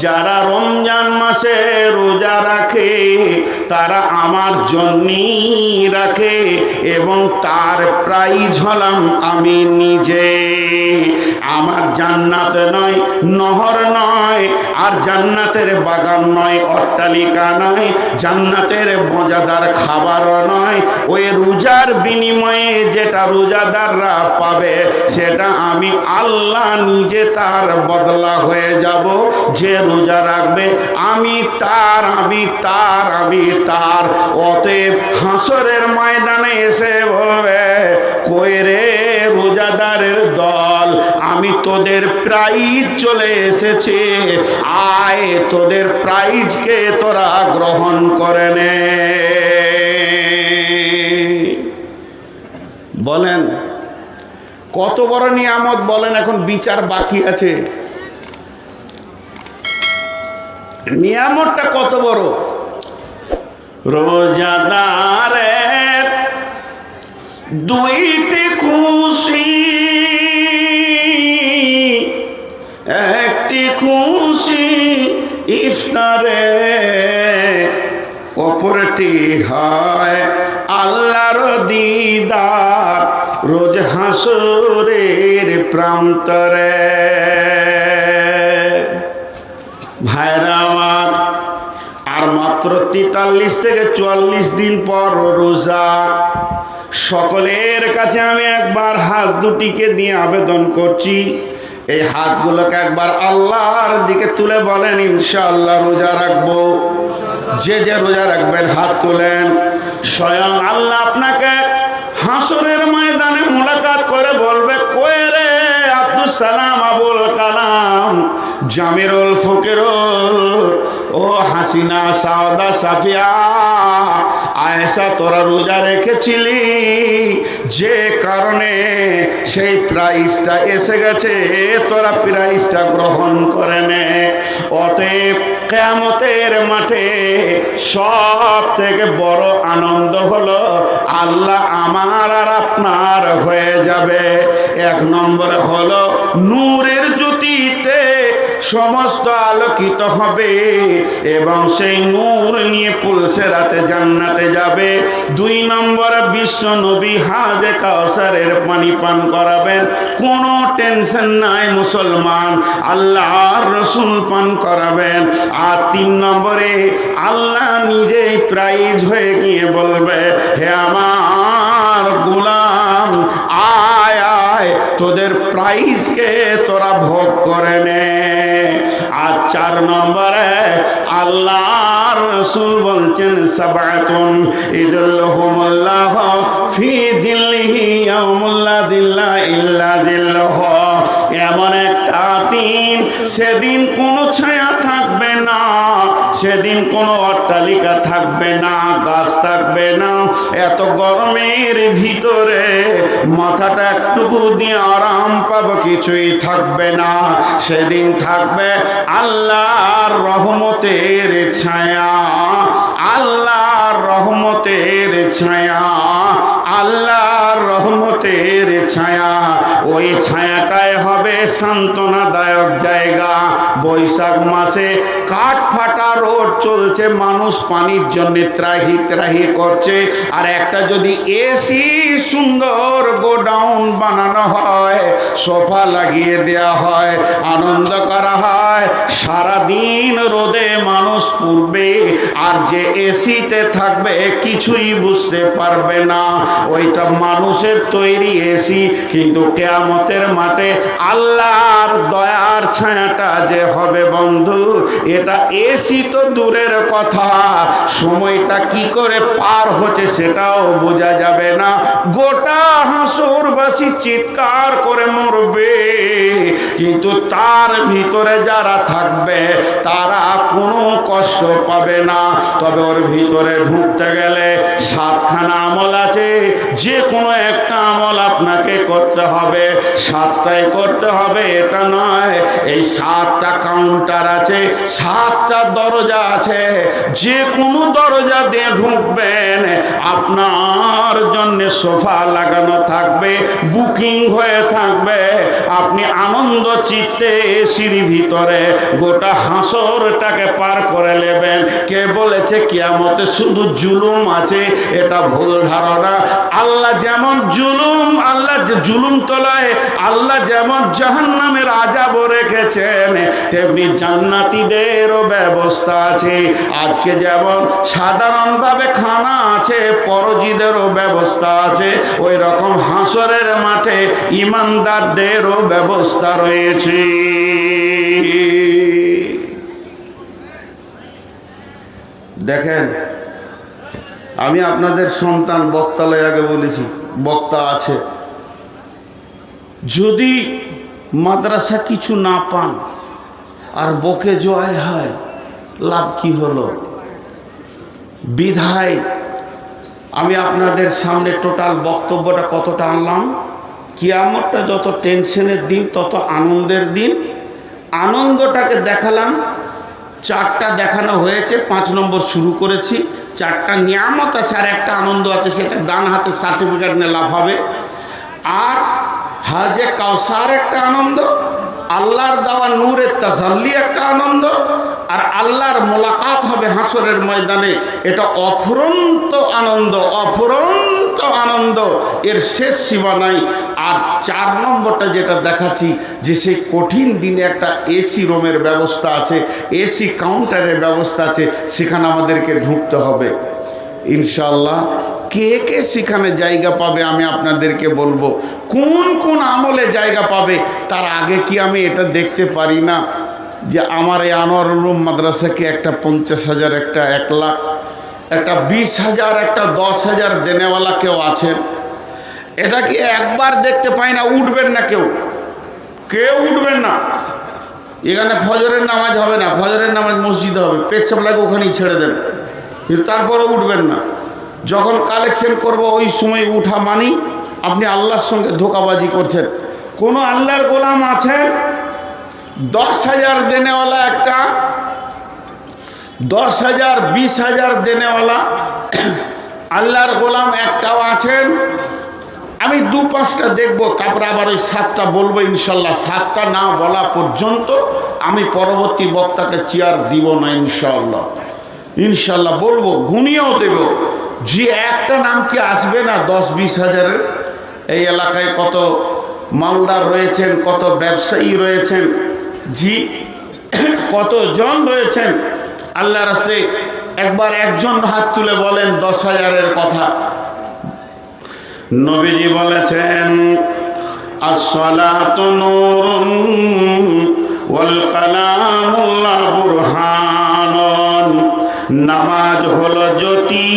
যারা রমজান মাসে রোজা রাখে তারা আমার জন্যই রাখে, এবং তার প্রাইজ হলাম আমি নিজে। আমার জান্নাত নয়, নহর নয়, আর জান্নাতের বাগান নয়, অট্টালিকা নয়, জান্নাতের মজাদার খাবারও নয়। ওই রোজার বিনিময়ে যেটা রোজাদাররা পাবে সেটা আমি আল্লাহ নিজে তার বদলা হয়ে যাব। যে রোজা রাখবে আমি তার, আমি তার, আমি তার। অতএব হাসরের ময়দানে এসে বলবে, কই রে রোজাদারের দল, আমি তোদের প্রাইজ চলে এসেছে, আয় তোদের প্রাইজকে তোরা গ্রহণ করে নে। বলেন কত বড় নিয়ামত, বলেন এখন বিচার বাকি আছে। নিয়ামতটা কত বড়। রোজাদারের দুইটি খুশি, একটি খুশি ইফতারে, অপরটি হয় আল্লাহর দিদার রোজ হাসরের প্রান্তরে। ভাইরা আমার, আর মাত্র 43 থেকে 44 দিন পর রোজা। সকলের কাছে আমি একবার হাত দুটিকে দিয়ে আবেদন করছি, এই হাতগুলোকে একবার আল্লাহর দিকে তুলে বলেন ইনশাআল্লাহ রোজা রাখবো। যে যে রোজা রাখবেন হাত তুলেন। স্বয়ং আল্লাহ আপনাকে হাসরের ময়দানে মুলাকাত করে বলবে, কই রে আব্দুল সালাম, আবুল কালাম, জামিরুল ফকিরুল, ও হাসিনা, সাউদা, সাফিয়া, আয়েশা, তোরা রোজা রেখেছিলি, যে কারণে সেই প্রাইজটা এসে গেছে, তোরা প্রাইজটা গ্রহণ করে নে। অতএব কিয়ামতের মাঠে সব থেকে বড় আনন্দ হলো আল্লাহ আমার আর আপনার হয়ে যাবে। এক নম্বরে হলো নূরের জ্যোতিতে সমস্ত আলোকিত হবে এবং সেই নূর নিয়ে পুলসেরাতে জান্নাতে যাবে। 2 নম্বরে বিশ্ব নবী হাজে কাউসারের পানি পান করাবেন, কোনো টেনশন নাই মুসলমান, আল্লাহর রসুল পান করাবেন। আর 3 নম্বরে আল্লাহ নিজেই প্রাইজ হয়ে গিয়ে বলবে, হে আমার গোলাম, আয় আয় তোদের প্রাইজকে তোরা ভোগ করে নে। আর 4 নম্বরে আল্লাহর রাসূল বলছেন, সাবআতুন ইদুল্লাহুমুল্লাহ ফি দিল্লিহি ইয়াউমুল্লা দিল্লা ইল্লা দিল্লাহ। এমন একটা দিন, সেদিন কোনো ছায়া থাকবে না, সেদিন কোনো অট্টালিকা থাকবে না, গাছ থাকবে না, এত গরমের ভিতরে মাথাটা একটুকু দিয়ে আরাম পাবো কিছুই থাকবে না। সেদিন থাকবে আল্লাহর রহমতের ছায়া, আল্লাহর রহমতের ছায়া, আল্লাহর রহমতের ছায়া। ওই ছায়াটাই হবে সান্ত্বনাদায়ক জায়গা। বৈশাখ মাসে কাঠ ফাটা রোড চলছে, মানুষ পানির জন্য ত্রাহি ত্রাহি করছে, আর একটা যদি এসি সুন্দর গোডাউন বানানো হয়, সোফা লাগিয়ে দেওয়া হয়, আনন্দ করা হয়, সারাদিন রোদে মানুষ পুড়বে, আর যে এসিতে থাকবে কিছুই বুঝতে পারবে না, ওইটা মানুষের তৈরি এসি। কিন্তু কিয়ামতের মাঠে আল্লাহর দয়ার ছায়াটা যে হবে বন্ধু, এটা এসি তো দূরের কথা, সময়টা কি করে পার হচ্ছে সেটাও বোঝা যাবে না। গোটা হাসরবাসী চিৎকার করে মরবে, কিন্তু তার ভিতরে যারা থাকবে তারা কোনো কষ্ট পাবে না। তবে ওর ভিতরে ঢুকতে গেলে 7খানা আমল আছে, যে কোনো একটা আমল আপনাকে করতে হবে, 7টাই করতে হবে এটা নয়। এই 7টা কাউন্টার আছে, 7টা দরজা আছে, যে কোনো দরজা দিয়ে ঢুকবেন আপনার জন্য সোফা লাগানো থাকবে, বুকিং হয়ে থাকবে, আপনি আনন্দ চিত্তে এসির ভিতরে গোটা হাসরটাকে পার করে নেবেন। কে বলেছে কিয়ামতে শুধু জুলুম আছে? এটা ভুল ধারণা। আল্লাহ যেমন জুলুম, আল্লাহ যে জুলুম তলায় আল্লাহ যেমন জাহান্নামের আযাব রেখেছেন, তেমনি জান্নাতীদেরও ব্যবস্থা আছে। আজকে যেমন সাধারণভাবে খানা আছে, পরজীদেরও ব্যবস্থা আছে, ওই রকম হাসরের মাঠে ইমানদারদেরও ব্যবস্থা রয়েছে। দেখেন, আমি আপনাদের সন্তান, বক্তালয় আগে বলেছি, বক্তা আছে, যদি মাদ্রাসা কিছু না পান আর বকে জয় হয়, লাভ কি হলো? বিধায় আমি আপনাদের সামনে টোটাল বক্তব্যটা কতটা আনলাম। কিয়ামতটা যত টেনশনের দিন তত আনন্দের দিন। আনন্দটাকে দেখালাম, 4টা দেখানো হয়েছে, 5 নম্বর শুরু করেছি। 4টা নিয়ামত আছে আর একটা আনন্দ আছে, সেটা ডান হাতে সার্টিফিকেট নিয়ে লাভ হবে। আর হাজে কাউসার একটা আনন্দ, আল্লাহর দেওয়া নূরের তাজাল্লি একটা আনন্দ, আর আল্লাহর মোলাকাত হবে হাসরের ময়দানে, এটা অফুরন্ত আনন্দ, অফুরন্ত আনন্দ, এর শেষ সীমা নাই। আর 4 নম্বরটা যেটা দেখাচ্ছি, যে সেই কঠিন দিনে একটা এসি রুমের ব্যবস্থা আছে, এসি কাউন্টারের ব্যবস্থা আছে, সেখানে আমাদেরকে ঢুকতে হবে ইনশাআল্লাহ। কে কে সেখানে জায়গা পাবে আমি আপনাদেরকে বলবো, কোন কোন আমলে জায়গা পাবে। তার আগে কি আমি এটা দেখতে পারি না যে আমার এই আনোয়ারুল উলুম মাদ্রাসাকে একটা 50,000, একটা 1 লাখ, একটা 20,000, একটা 10,000 দেনেওয়ালা কেউ আছেন? এটা কি একবার দেখতে পাই না? উঠবেন না, কেউ উঠবেন না। এখানে ফজরের নামাজ হবে না, ফজরের নামাজ মসজিদে হবে, পেচ্ছাপ লাগে ওখানেই ছেড়ে দেন, কিন্তু তারপরে উঠবেন না। যখন কালেকশন করব ওই সময় উঠা মানি আপনি আল্লাহর সঙ্গে ধোঁকাবাজি করছেন। কোনো আল্লাহর গোলাম আছেন 10,000 দেনেওয়ালা, একটা 10,000, 20,000 দেনেওয়ালা আল্লাহর গোলাম একটাও আছেন? আমি 2-5টা দেখব, তারপরে আবার ওই 7টা বলবো ইনশাল্লাহ। 7টা না বলা পর্যন্ত আমি পরবর্তী বক্তাকে চেয়ার দিব না ইনশাল্লাহ। ইনশাল্লাহ বলবো, গুনিয়েও দেব। যে একটা নাম কি আসবে না 10-20 হাজারের? এই এলাকায় কত মালদার রয়েছেন, কত ব্যবসায়ী রয়েছেন, জি কতজন রয়েছেন। আল্লাহ রাস্তায় একবার একজন হাত তুলে বলেন 10,000-এর কথা। নবীজি বলেছেন, আসসালাতু নূরুন ওয়াল কালামু বুরহানুন। নামাজ হলো জ্যোতি।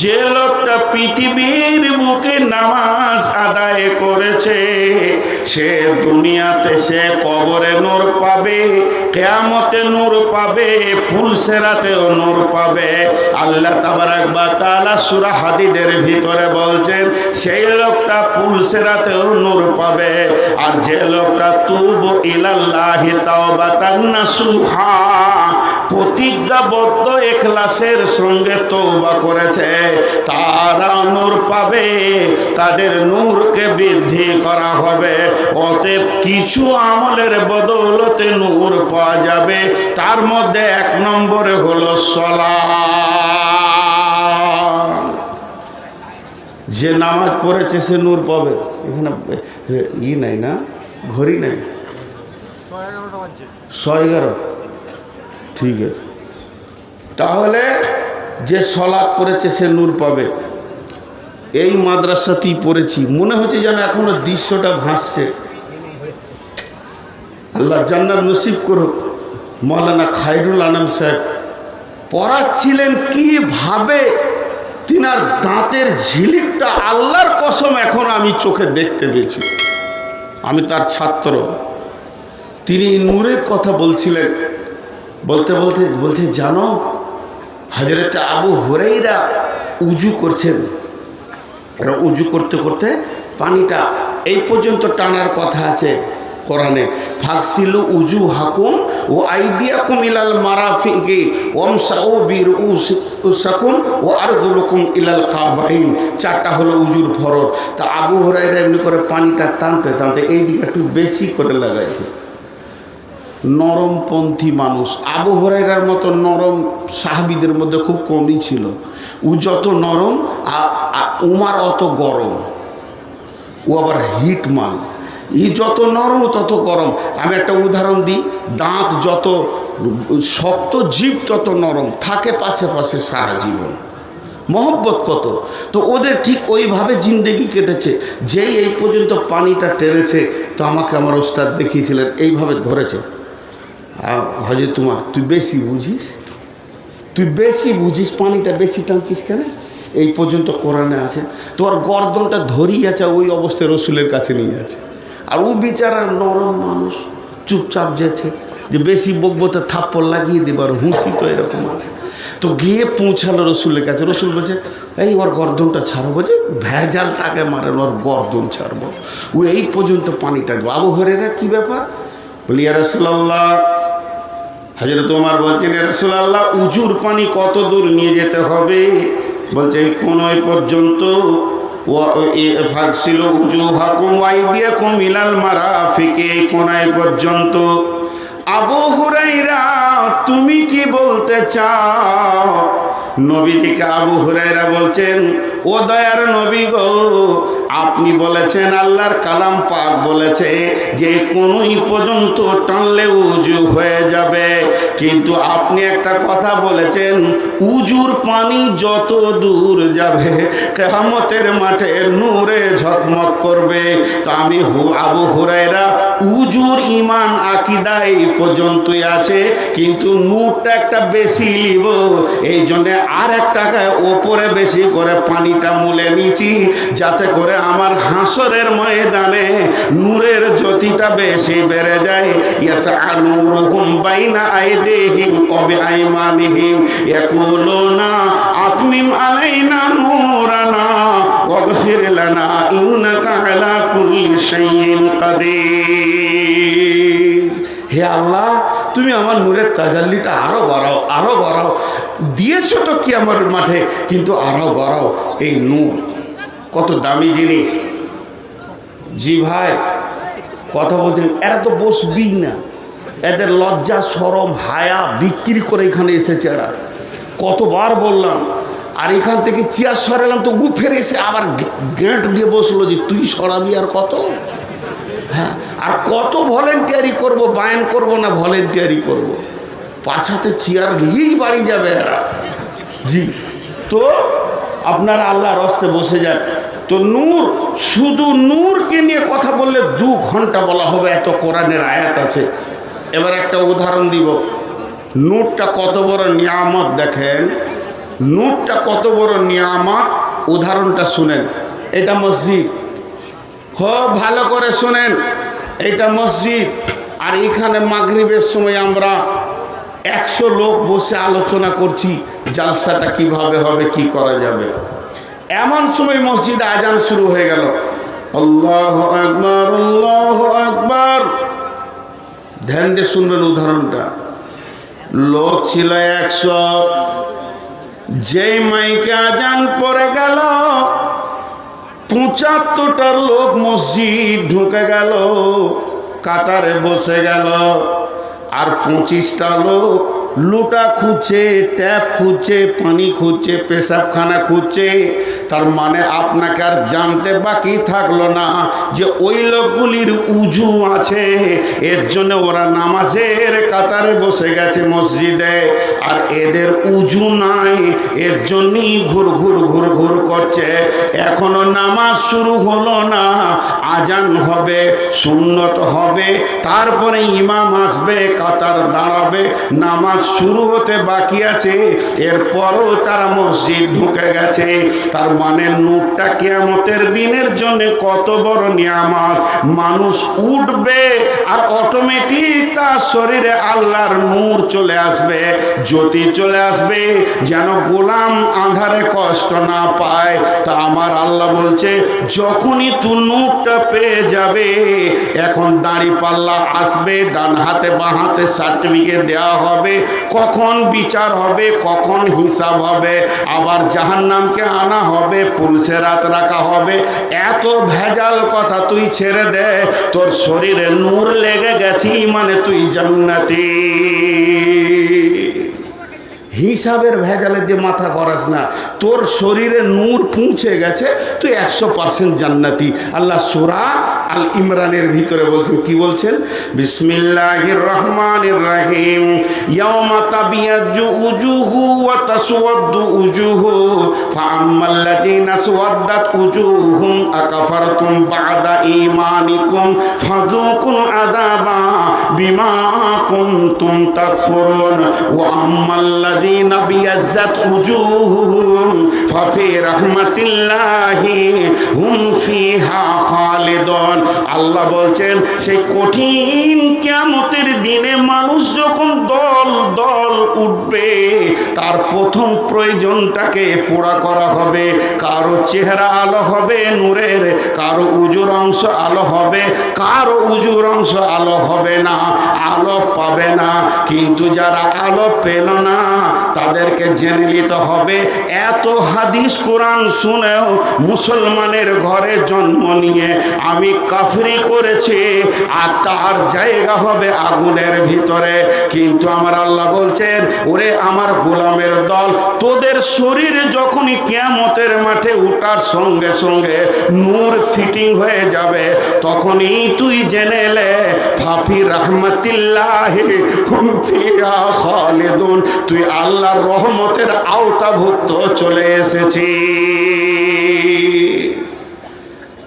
যে লোকটা পৃথিবীর বুকে নামাজ আদায় করেছে, সে দুনিয়াতে সে কবরে নূর পাবে, কিয়ামতে নূর পাবে, ফুলসেরাতেও নূর পাবে। আল্লাহ তাবারাক ওয়া তাআলা সূরা হাদীদের ভিতরে বলছেন, সেই লোকটা ফুলসেরাতেও নূর পাবে। আর যে লোকটা তুবু ইলাল্লাহি তাওবাতান নাসুহা, প্রতিজ্ঞাবদ্ধ ইখলাসের সঙ্গে তওবা করেছে, তারা নূর পাবে, তাদের নূরকে বৃদ্ধি করা হবে। অতএব কিছু আমলের বদৌলতে নূর পাওয়া যাবে, তার মধ্যে 1 নম্বরে হলো সালাত। যে নামাজ পড়েছে সে নূর পাবে। এখানে নাই না, ঘড়ি নাই, 11:11 ঠিক আছে। তাহলে যে সলাৎ পড়েছে সে নূর পাবে। এই মাদ্রাসাতেই পড়েছি, মনে হচ্ছে যেন এখনো দৃশ্যটা ভাসছে। আল্লাহ জান্নাত নসিব করুক। মৌলানা খায়রুল আনাম সাহেব পড়াচ্ছিলেন, কিভাবে তিনার দাঁতের ঝিলিকটা আল্লাহর কসম এখন আমি চোখে দেখতে পেয়েছি। আমি তার ছাত্র। তিনি নূরের কথা বলছিলেন, বলতে বলতে বলছে, জানো হযরত আবু হুরায়রা উজু করছেন, উজু করতে করতে পানিটা এই পর্যন্ত টানার কথা আছে, কোরআনে, ফাগসিলু উজুহাকুম ও আইদিয়াকুম ইলাল মারাফিকি ওয়ামসাউ বিরুউসিকুম ওয়া আরজুলুকুম ইলাল কাবাইন। 4টা হলো উজুর ফরজ। তা আবু হুরায়রা এমনি করে পানিটা টানতে টানতে এই দিকে একটু বেশি করে লাগাইছে। নরমপন্থী মানুষ, আবু হুরায়রার মতো নরম সাহাবীদের মধ্যে খুব কমই ছিল। ও যত নরম উমার অত গরম, ও আবার হিট মাল। ই যত নরম তত গরম। আমি একটা উদাহরণ দিই, দাঁত যত শক্ত জীব তত নরম থাকে পাশে পাশে সারা জীবন। মহব্বত কত! তো ওদের ঠিক ওইভাবে জিন্দেগি কেটেছে। যেই এই পর্যন্ত পানিটা টেনেছে, তো আমাকে আমার ওস্তাদ দেখিয়েছিলেন, এইভাবে ধরেছে। হজে তোমার তুই বেশি বুঝিস, পানিটা বেশি টানছিস কেন? এই পর্যন্ত কোরআনে আছে, তোমার গর্দনটা ধরিয়ে আছে, ওই অবস্থায় রসুলের কাছে নিয়ে আছে। আর ও বিচারা নরম মানুষ, চুপচাপ যেছে যে বেশি বকবো তো থাপ্পড় লাগিয়ে দেবার হুঁশি তো এরকম আছে। তো গিয়ে পৌঁছালো রসুলের কাছে। রসুল বলছে, এই ওর গর্দনটা ছাড়বো, যে ভেজাল তাকে মারেন, ওর গর্দন ছাড়বো। ও এই পর্যন্ত পানিটা। আবু হুরায়রা কি ব্যাপার? বলি, ইয়া রাসূলুল্লাহ, হযরত ওমর বলছেন, ইয়া রাসূলুল্লাহ, উজুর পানি কত দূর নিয়ে যেতে হবে? বলছে, কোনই পর্যন্ত। ফাগসিলু উজুহাকুম ওয়া আইদিয়াকুম ইলাল মারাফিকি, কোনই পর্যন্ত। আবু হুরায়রা, তুমি কি বলতে চাও? নবীজিকে আবু হুরায়রা বলছেন, ও দয়ার নবী গো, আপনি বলেছেন, আল্লাহর কালাম পাক বলেছে যে কোনই পর্যন্ত টানলে উজু হয়ে যাবে, কিন্তু আপনি একটা কথা বলেছেন, উজুর পানি যত দূর যাবে কিয়ামতের মাঠে নূরে ঝকমক করবে। তো আমি আবু হুরায়রা, উজুর ঈমান আকীদা এই পর্যন্তই আছে, কিন্তু নূরটা একটা বেশি লিব, এই জন্য আর এক টাকায় ওপরে বেশি করে পানিটা মুলে নিয়েছি, যাতে করে আমার হাসরের ময়দানে নূরের জ্যোতিটা বেশি বেড়ে যায়। ইয়াসআ নূরুহুম বাইনা আইদিহিম ওয়া বিআইমানিহিম ইয়াকুলুনা আতমিম আলাইনা নূরানা ওয়াগফির লানা ইন্নাকা আলা কুল্লি শাইইন কাদির। হে আল্লাহ, তুমি আমার নূরের তাজাল্লিটা আরো বাড়াও। দিয়েছো তো কি আমার মাঠে, কিন্তু আরো বাড়াও। এই নূর কত দামি জিনিস। জি ভাই, কথা বলছেন, এরা তো বসবি না, এদের লজ্জা শরম হায়া বিক্রি করে এখানে এসেছে এরা। কতবার বললাম, আর এখান থেকে চেয়ার সরালাম তো ফের এসে আবার গেঁট দিয়ে বসলো যে তুই সরাবি আর কত। হ্যাঁ, আর কত ভলেন্টিয়ারি করব, বায়ান করব না ভলেন্টিয়ারি করব, পাছাতে চেয়ার নিয়েই বাড়ি যাবে এরা। জি, তো আপনারা আল্লাহর রাস্তে বসে যান। তো নূর, শুধু নূরকে নিয়ে কথা বললে 2 ঘন্টা বলা হবে, এত কোরআনের আয়াত আছে। এবার একটা উদাহরণ দিব, নূরটা কত বড় নিয়ামত। দেখেন নূরটা কত বড় নিয়ামত, উদাহরণটা শুনেন। এটা মসজিদ, খুব ভালো করে শুনেন, এটা মসজিদ। আর এখানে মাগরিবের সময় আমরা 100 লোক বসে আলোচনা করছি জালসাটা কিভাবে হবে, কি করা যাবে। এমন সময় মসজিদে আজান শুরু হয়ে গেল, আল্লাহু আকবার, আল্লাহু আকবার। ধ্যান দিয়ে শুনবেন উদাহরণটা। লোক ছিল 100, যেই মাইকে আজান পড়ে গেল 75টা লোক মসজিদ ঢুকে গেল, কাতারে বসে গেল। আর 25টা লোক লুটা খুঁজছে, ট্যাপ খুঁজছে, পানি খুঁজছে, পেশাবখানা খুঁজছে। তার মানে আপনাকে আর জানতে বাকি থাকলো না যে ওই লোকগুলির উজু আছে, এর জন্য ওরা নামাজের কাতারে বসে গেছে মসজিদে, আর এদের উজু নাই, এর জন্যই ঘুর ঘুর করছে। এখনো নামাজ শুরু হলো না, আজান হবে, সুন্নত হবে, তারপরে ইমাম আসবে, কাতার দাঁড়াবে, নামাজ শুরু হতে বাকি আছে, এরপরও তারা মসজিদ ঢুকে গেছে। তার মানে নূরটা কিয়ামতের দিনের জন্য কত বড় নিয়ামত। মানুষ উঠবে আর অটোমেটিক তার শরীরে আল্লাহর নূর চলে আসবে, জ্যোতি চলে আসবে, যেন গোলাম আঁধারে কষ্ট না পায়। তা আমার আল্লাহ বলছে, যখনই তুই নূরটা পেয়ে যাবে, এখন দাঁড়িপাল্লা আসবে, ডান হাতে বাঁ হাতে সার্টিফিকেট দেওয়া হবে, কখন বিচার হবে, কখন হিসাব হবে, আবার জাহান্নামকে আনা হবে, পুলসেরাত রাখা হবে। এত ভেজাল কথা তুই ছেড়ে দে, তোর শরীরে নূর লেগে গেছি মানে তুই জান্নাতি। হিসাবের ভেজালে যে মাথা করাস না, তোর শরীরে নূর পৌঁছে গেছে, তুই 100% জান্নাতি। আল্লাহ সূরা আল ইমরানের ভিতরে বলছেন, কি বলছেন? বিসমিল্লাহির রহমানির রহিম। ইয়াউমা তাবিয়াজ্জু উজুহু ওয়া তাসওয়াদ্দু উজুহু ফাআম্মাল্লাযীনা আসওয়াদ্দাত উজুহুম আকাফারতুম বা'দা ঈমানিকুম ফাযুকুল আযাবা বিমা কুনতুম তাকফুরুন ওয়া আম্মাল্লাযীনা বিয়াজ্জাত উজুহুহুম ফাফি রাহমাতিল্লাহি হুম ফিহা খালিদুন। আল্লাহ বলছেন, সেই কঠিন কিয়ামতের দিনে মানুষ যখন দল দল উঠবে, তার প্রথম প্রয়োজনটাকে পুরা করা হবে। কারো চেহারা আলো হবে নূরের, কারো উজুর অংশ আলো হবে, কারো উজুর অংশ আলো হবে না, আলো পাবে না। কিন্তু যারা আলো পেল না, তাদেরকে জেনে নিতে হবে, এত হাদিস কোরআন শুনেও মুসলমানের ঘরে জন্ম নিয়ে আমি কাফরি করেছি, আর তার জায়গা হবে আগুনের ভিতরে। কিন্তু আমার আল্লাহ বলছেন, ওরে আমার গোলামের দল, তোদের শরীরে যখনই কিয়ামতের মাঠে উঠার সঙ্গে সঙ্গে নূর ফিটিং হয়ে যাবে, তখনই তুই জেনে লে ফাফি রাহমাতিল্লাহি হুম ফিহা খালিদুন, তুই আল্লাহর রহমতের আওতাভুক্ত চলে এসেছিস।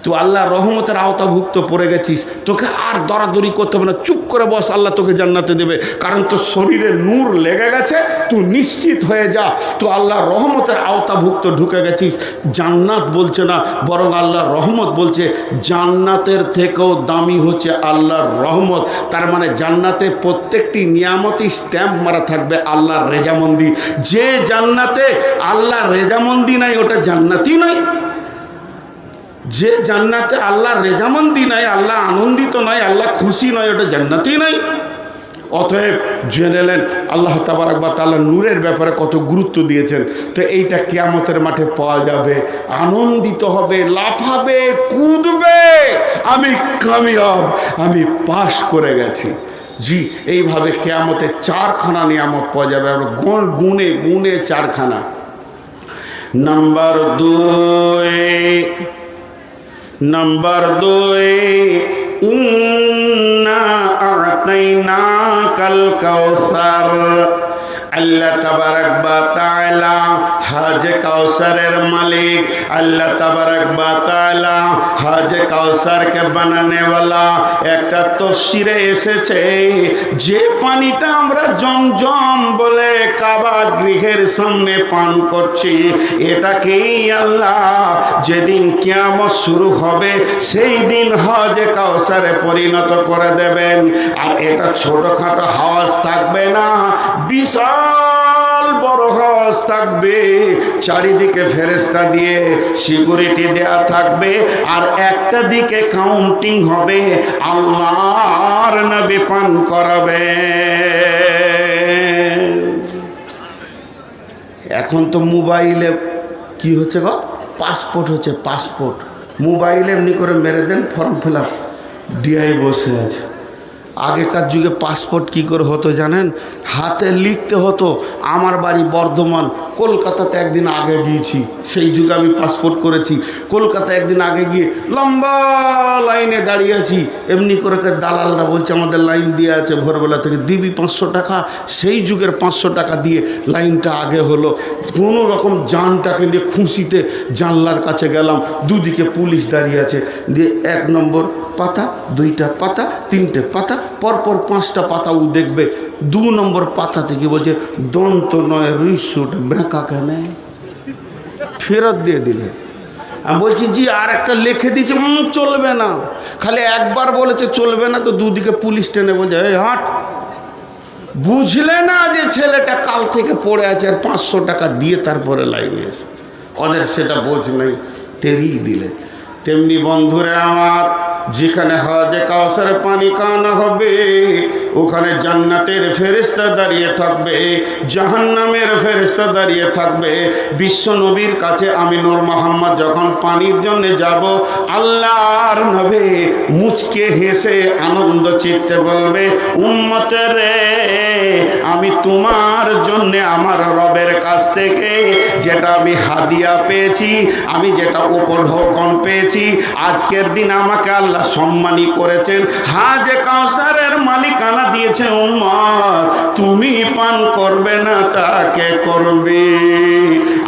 তুই আল্লাহর রহমতের আওতাভুক্ত পড়ে গেছিস, তোকে আর দরাদরি করতে হবে না, চুপ করে বস, আল্লাহ তোকে জান্নাতে দেবে। কারণ তোর শরীরে নূর লেগে গেছে, তুই নিশ্চিত হয়ে যা, তুই আল্লাহর রহমতের আওতাভুক্ত ঢুকে গেছিস। জান্নাত বলছে না, বরং আল্লাহর রহমত বলছে। জান্নাতের থেকেও দামি হচ্ছে আল্লাহর রহমত। তার মানে জান্নাতে প্রত্যেকটি নিয়ামতই স্ট্যাম্প মারা থাকবে আল্লাহর রেজামন্দি। যে জান্নাতে আল্লাহর রেজামন্দি নাই, ওটা জান্নাতি নয়। যে জান্নাতে আল্লাহর রেজামন্দি নাই, আল্লাহ আনন্দিত নয়, আল্লাহ খুশি নয়, ওটা জান্নাতি নয়। অতএব জেনে নেন আল্লাহ তাবারক ওয়া তাআলা নূরের ব্যাপারে কত গুরুত্ব দিয়েছেন। তো এইটা কিয়ামতের মাঠে পাওয়া যাবে, আনন্দিত হবে, লাফাবে, কুদবে, আমি কামিয়াব, আমি পাশ করে গেছি। জি, এইভাবে কিয়ামতে 4খানা নিয়ামত পাওয়া যাবে, আর গুনে গুনে 4খানা। নাম্বার 2 ইন্না আ'তাইনাকাল কাউসার। আল্লাহ তাবারক ওয়া তাআলা হাজে কাউসারের মালিক, আল্লাহ তাবারক ওয়া তাআলা হাজে কাউসারকে বানানে ওয়ালা। একটা তাফসীরে এসেছে, যে পানিটা আমরা জমজম বলে কাবা গৃহের সামনে পান করছি, এটাকেই আল্লাহ যেদিন কিয়ামত শুরু হবে সেই দিন হাজে কাউসারে পরিণত করে দেবেন। আর এটা ছোটখাটো হাওয়াজ থাকবে না, বিশাল বড় হাওয়াজ থাকবে, চারিদিকে ফেরেশতা দিয়ে সিকিউরিটি দেয়া থাকবে, আর একটা দিকে কাউন্টিং হবে, আল্লাহর নবী পান করাবে। এখন তো মোবাইলে কি হচ্ছে গো, পাসপোর্ট হচ্ছে, পাসপোর্ট মোবাইলে এমনি করে মেরে দেন, ফর্ম ফিল আপ, ডিআই বসে আছে। আগেকার যুগে পাসপোর্ট কি করে হতো জানেন? হাতে লিখতে হতো, আমার বাড়ি বর্ধমান, কলকাতাতে একদিন আগে গিয়েছি, সেই যুগে আমি পাসপোর্ট করেছি। কলকাতা একদিন আগে গিয়ে লম্বা লাইনে দাঁড়িয়ে আছি, এমনি করে দালালরা বলছে আমাদের লাইন দিয়ে আছে ভোরবেলা থেকে, দিবি 500 টাকা। সেই যুগের 500 টাকা দিয়ে লাইনটা আগে হলো। কোনো রকম জানটাকে নিয়ে খুশিতে জানলার কাছে গেলাম, দুদিকে পুলিশ দাঁড়িয়ে আছে। দিয়ে 1 নম্বর পাতা, 2টা পাতা, 3টে পাতা, পরপর 5টা পাতা ও দেখবে। 2 নম্বর পাতা থেকে বলছে দন্ত নয় রিসুট বেঁকা কেন, ফেরত দিয়ে দিলে। আমি বলছি জি আর একটা লিখে দিয়েছে, চলবে না। খালি একবার বলেছে চলবে না, তো দুদিকে পুলিশ টেনে বলছে এই হাট। বুঝলে না যে ছেলেটা কাল থেকে পড়ে আছে আর 500 টাকা দিয়ে তারপরে লাইনে এসেছে। ওদের সেটা বোঝ নেই, টেরিয়ে দিলে। তেমনি বন্ধুরে আমার, যেখানে হজে কাউসারে পানি কানা হবে ওখানে জান্নাতের ফেরেশতা দাঁড়িয়ে থাকবে, জাহান্নামের ফেরেশতা দাঁড়িয়ে থাকবে। বিশ্ব নবীর কাছে আমি নূর মোহাম্মদ যখন পানির জন্য যাব, আল্লাহর নবী মুচকে হেসে আনন্দ চিত্তে বলবে উম্মতের রে, আমি তোমার জন্য আমার রবের কাছ থেকে যেটা আমি হাদিয়া পেয়েছি, আমি যেটা উপঢৌকন পেয়েছি, আজকের দিন আমাকে আল্লাহ সম্মানী করেছেন, হাজে কাউসারের মালিকানা দিয়েছে উম্মত, তুমি পান করবে না তাকে করবে।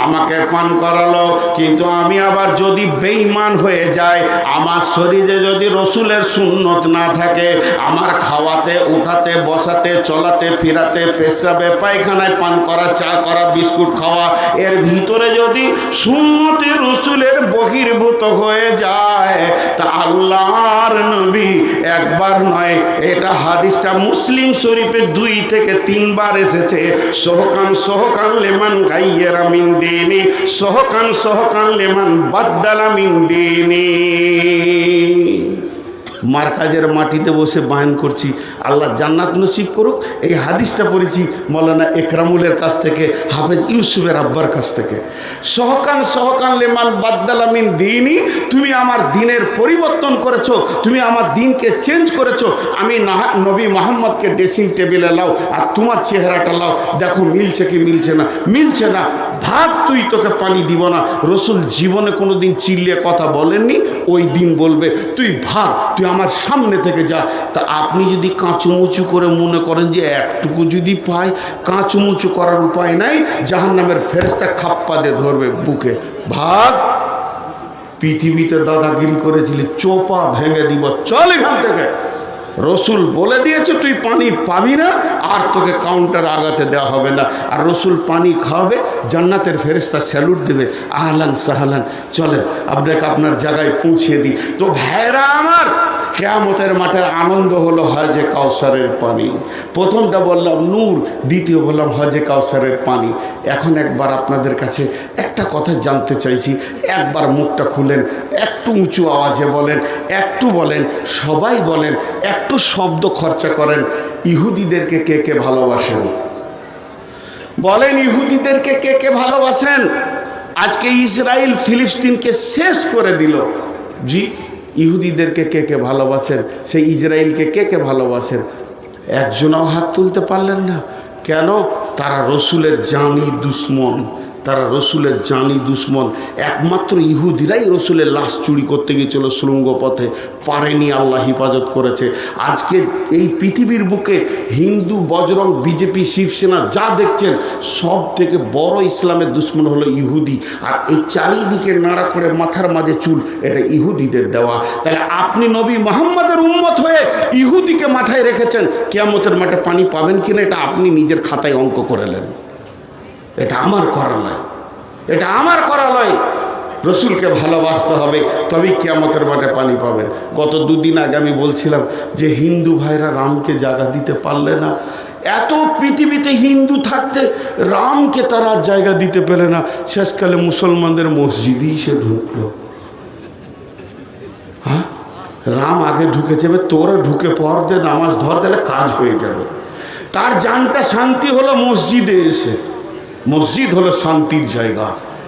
আমাকে পান করালো, কিন্তু আমি আবার যদি বেঈমান হয়ে যাই, আমার শরীরে যদি রসুলের সুন্নত না থাকে, আমার খাওয়াতে উঠাতে বসাতে চলাতে ফিরাতে পেশাবে পায়খানায় পান করা চা করা বিস্কুট খাওয়া এর ভিতরে যদি সুন্নতে রসুলের বহির্ভূত হয়ে যায়, তা আল্লাহর নবী একবার নয়, এটা হাদিসটা মুসলিম শরীফে 2 থেকে 3 বার এসেছে। সোহকান সোহকান লেমান গাইয়েরা মিন দিনি, সোহকান সোহকান লেমান বাদ্দালা মিন দিনি। মার্কাজের মাটিতে বসে বায়ান করছি, আল্লাহ জান্নাত নসিব করুক। এই হাদিসটা পড়েছি মৌলানা একরামুলের কাছ থেকে, হাফেজ ইউসুফের আব্বার কাছ থেকে। সহকান সহকান লেমান বাদ্দালামিন দিনই, তুমি আমার দিনের পরিবর্তন করেছো, তুমি আমার দিনকে চেঞ্জ করেছো। আমি নবী মোহাম্মদকে ড্রেসিং টেবিলে লাও আর তোমার চেহারাটা লাও, দেখো মিলছে কি মিলছে না। মিলছে না, ভাগ, তুই তোকে পানি দিব না। রসুল জীবনে কোনো দিন চিল্লিয়ে কথা বলেননি, ওই দিন বলবে তুই ভাগ, তুই আমার সামনে থেকে যা। তা আপনি যদি কাঁচুমুচু করে মনে করেন যে একটুকু যদি পাই, কাঁচুমুচু করার উপায় নাই, জাহান্নামের ফেরেশতা খাপ্পা দিয়ে ধরবে বুকে, ভাগ। পৃথিবীতে দাদাগিরি করেছিলি, চোপা ভেঙে দিব, চল এখান থেকে। রসুল বলে দিয়েছে তুই পানি পাবি না, আর তোকে কাউন্টার আগাতে দেওয়া হবে না। আর রসুল পানি খাওয়াবে, জান্নাতের ফেরেশতা স্যালুট দেবে, আহলান সাহলান, চলেন আপনাকে আপনার জায়গায় পৌঁছিয়ে দিই। তো ভাইরা আমার, কিয়ামতের মাঠের আনন্দ হলো হজে কাউসারের পানি। প্রথমটা বললাম নূর, দ্বিতীয় বললাম হজে কাউসারের পানি। এখন একবার আপনাদের কাছে একটা কথা জানতে চাইছি, একবার মুখটা খুলেন, একটু উঁচু আওয়াজে বলেন, একটু বলেন, সবাই বলেন, একটু শব্দ খরচা করেন। ইহুদিদেরকে কে কে ভালোবাসেন? বলেন ইহুদিদেরকে কে কে ভালোবাসেন? আজকে ইসরায়েল ফিলিস্তিনকে শেষ করে দিল। জি, ইহুদিদেরকে কে কে ভালোবাসেন? সেই ইসরায়েলকে কে কে ভালোবাসেন? একজনও হাত তুলতে পারলেন না। কেন? তারা রসুলের জানি দুশ্মন, তারা রসুলের জানি দুশ্মন। একমাত্র ইহুদিরাই রসুলের লাশ চুরি করতে গিয়েছিল সুরঙ্গ পথে, পারেনি, আল্লাহ হিফাজত করেছে। আজকে এই পৃথিবীর বুকে হিন্দু, বজরং, বিজেপি, শিবসেনা যা দেখছেন, সব থেকে বড় ইসলামের দুশ্মন হলো ইহুদি। আর এই চারিদিকে নাড়া করে মাথার মাঝে চুল, এটা ইহুদিদের দেওয়া। তাহলে আপনি নবী মুহাম্মদের উম্মত হয়ে ইহুদিকে মাথায় রেখেছেন, কিয়ামতের মাঠে পানি পাবেন কিনা এটা আপনি নিজের খাতায় অঙ্ক করেলেন। এটা আমার করা নয়, এটা আমার করা নয়। রসুলকে ভালোবাসতে হবে, তবেই কিয়ামতের মাঠে পানি পাবেন। গত 2 দিন আগে আমি বলছিলাম যে হিন্দু ভাইরা রামকে জায়গা দিতে পারলে না। এত পৃথিবীতে হিন্দু থাকতে রামকে তারা আর জায়গা দিতে পেলে না। শেষকালে মুসলমানদের মসজিদেই সে ঢুকলো। হ্যাঁ, রাম আগে ঢুকে যাবে, তোরা ঢুকে পর দে, নামাজ ধর, দিলে কাজ হয়ে যাবে। তার জানটা শান্তি হলো মসজিদে এসে। মসজিদ হলো শান্তির জায়গা।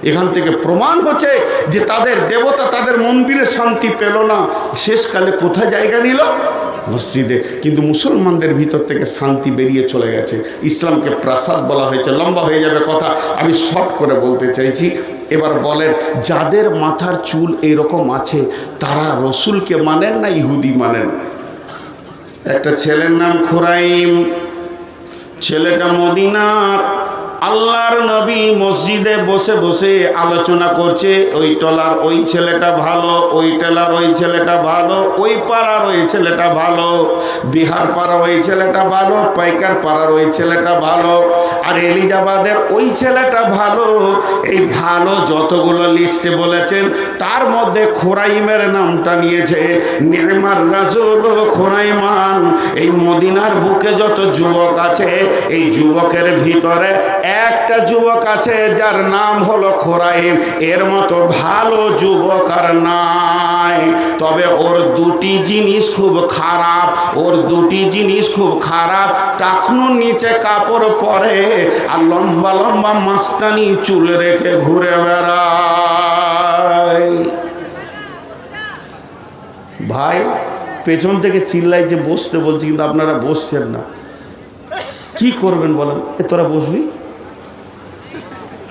এখান থেকে প্রমাণ হচ্ছে যে তাদের দেবতা তাদের মন্দিরে শান্তি পেল না, শেষকালে কোথায় জায়গা নিল? মসজিদে, কিন্তু মুসলমানদের ভিতর থেকে শান্তি বেরিয়ে চলে গেছে। ইসলামকে প্রাসাদ বলা হয়েছে। লম্বা হয়ে যাবে কথা, আমি শর্ট করে বলতে চাইছি। এবার বলেন, যাদের মাথার চুল এরকম আছে তারা রসুলকে মানেন না ইহুদি মানেন? একটা ছেলের নাম খুরাইম, ছেলেটা মদিনার। আল্লাহর নবী মসজিদে বসে বসে আলোচনা করছে, ওই টলার ওই ছেলেটা ভালো, ওই টেলার ওই ছেলেটা ভালো, ওই পাড়ার ওই ছেলেটা ভালো, বিহার পাড়া ওই ছেলেটা ভালো, পাইকার পাড়ার ওই ছেলেটা ভালো, আর এলিজাবাদের ওই ছেলেটা ভালো। এই ভালো যতগুলো লিস্টে বলেছেন তার মধ্যে খোরাইমের নামটা নিয়েছে। নিমার রাজুল খোরাইমান। এই মদিনার বুকে যত যুবক আছে, এই যুবকের ভিতরে একটা যুবক আছে যার নাম হলো খোরাইম। এর মতো ভালো যুবক আর নাই। তবে ওর দুটি জিনিস খুব খারাপ, ওর দুটি জিনিস খুব খারাপ। টাকনুর নিচে কাপড় পরে আর লম্বা লম্বা মাস্তানি চুল রেখে ঘুরে বেড়ায়। ভাই পেছন থেকে চিল্লাই যে বসতে বলছি, কিন্তু আপনারা বসছেন না। কি করবেন বলেন? তোরা বসবি,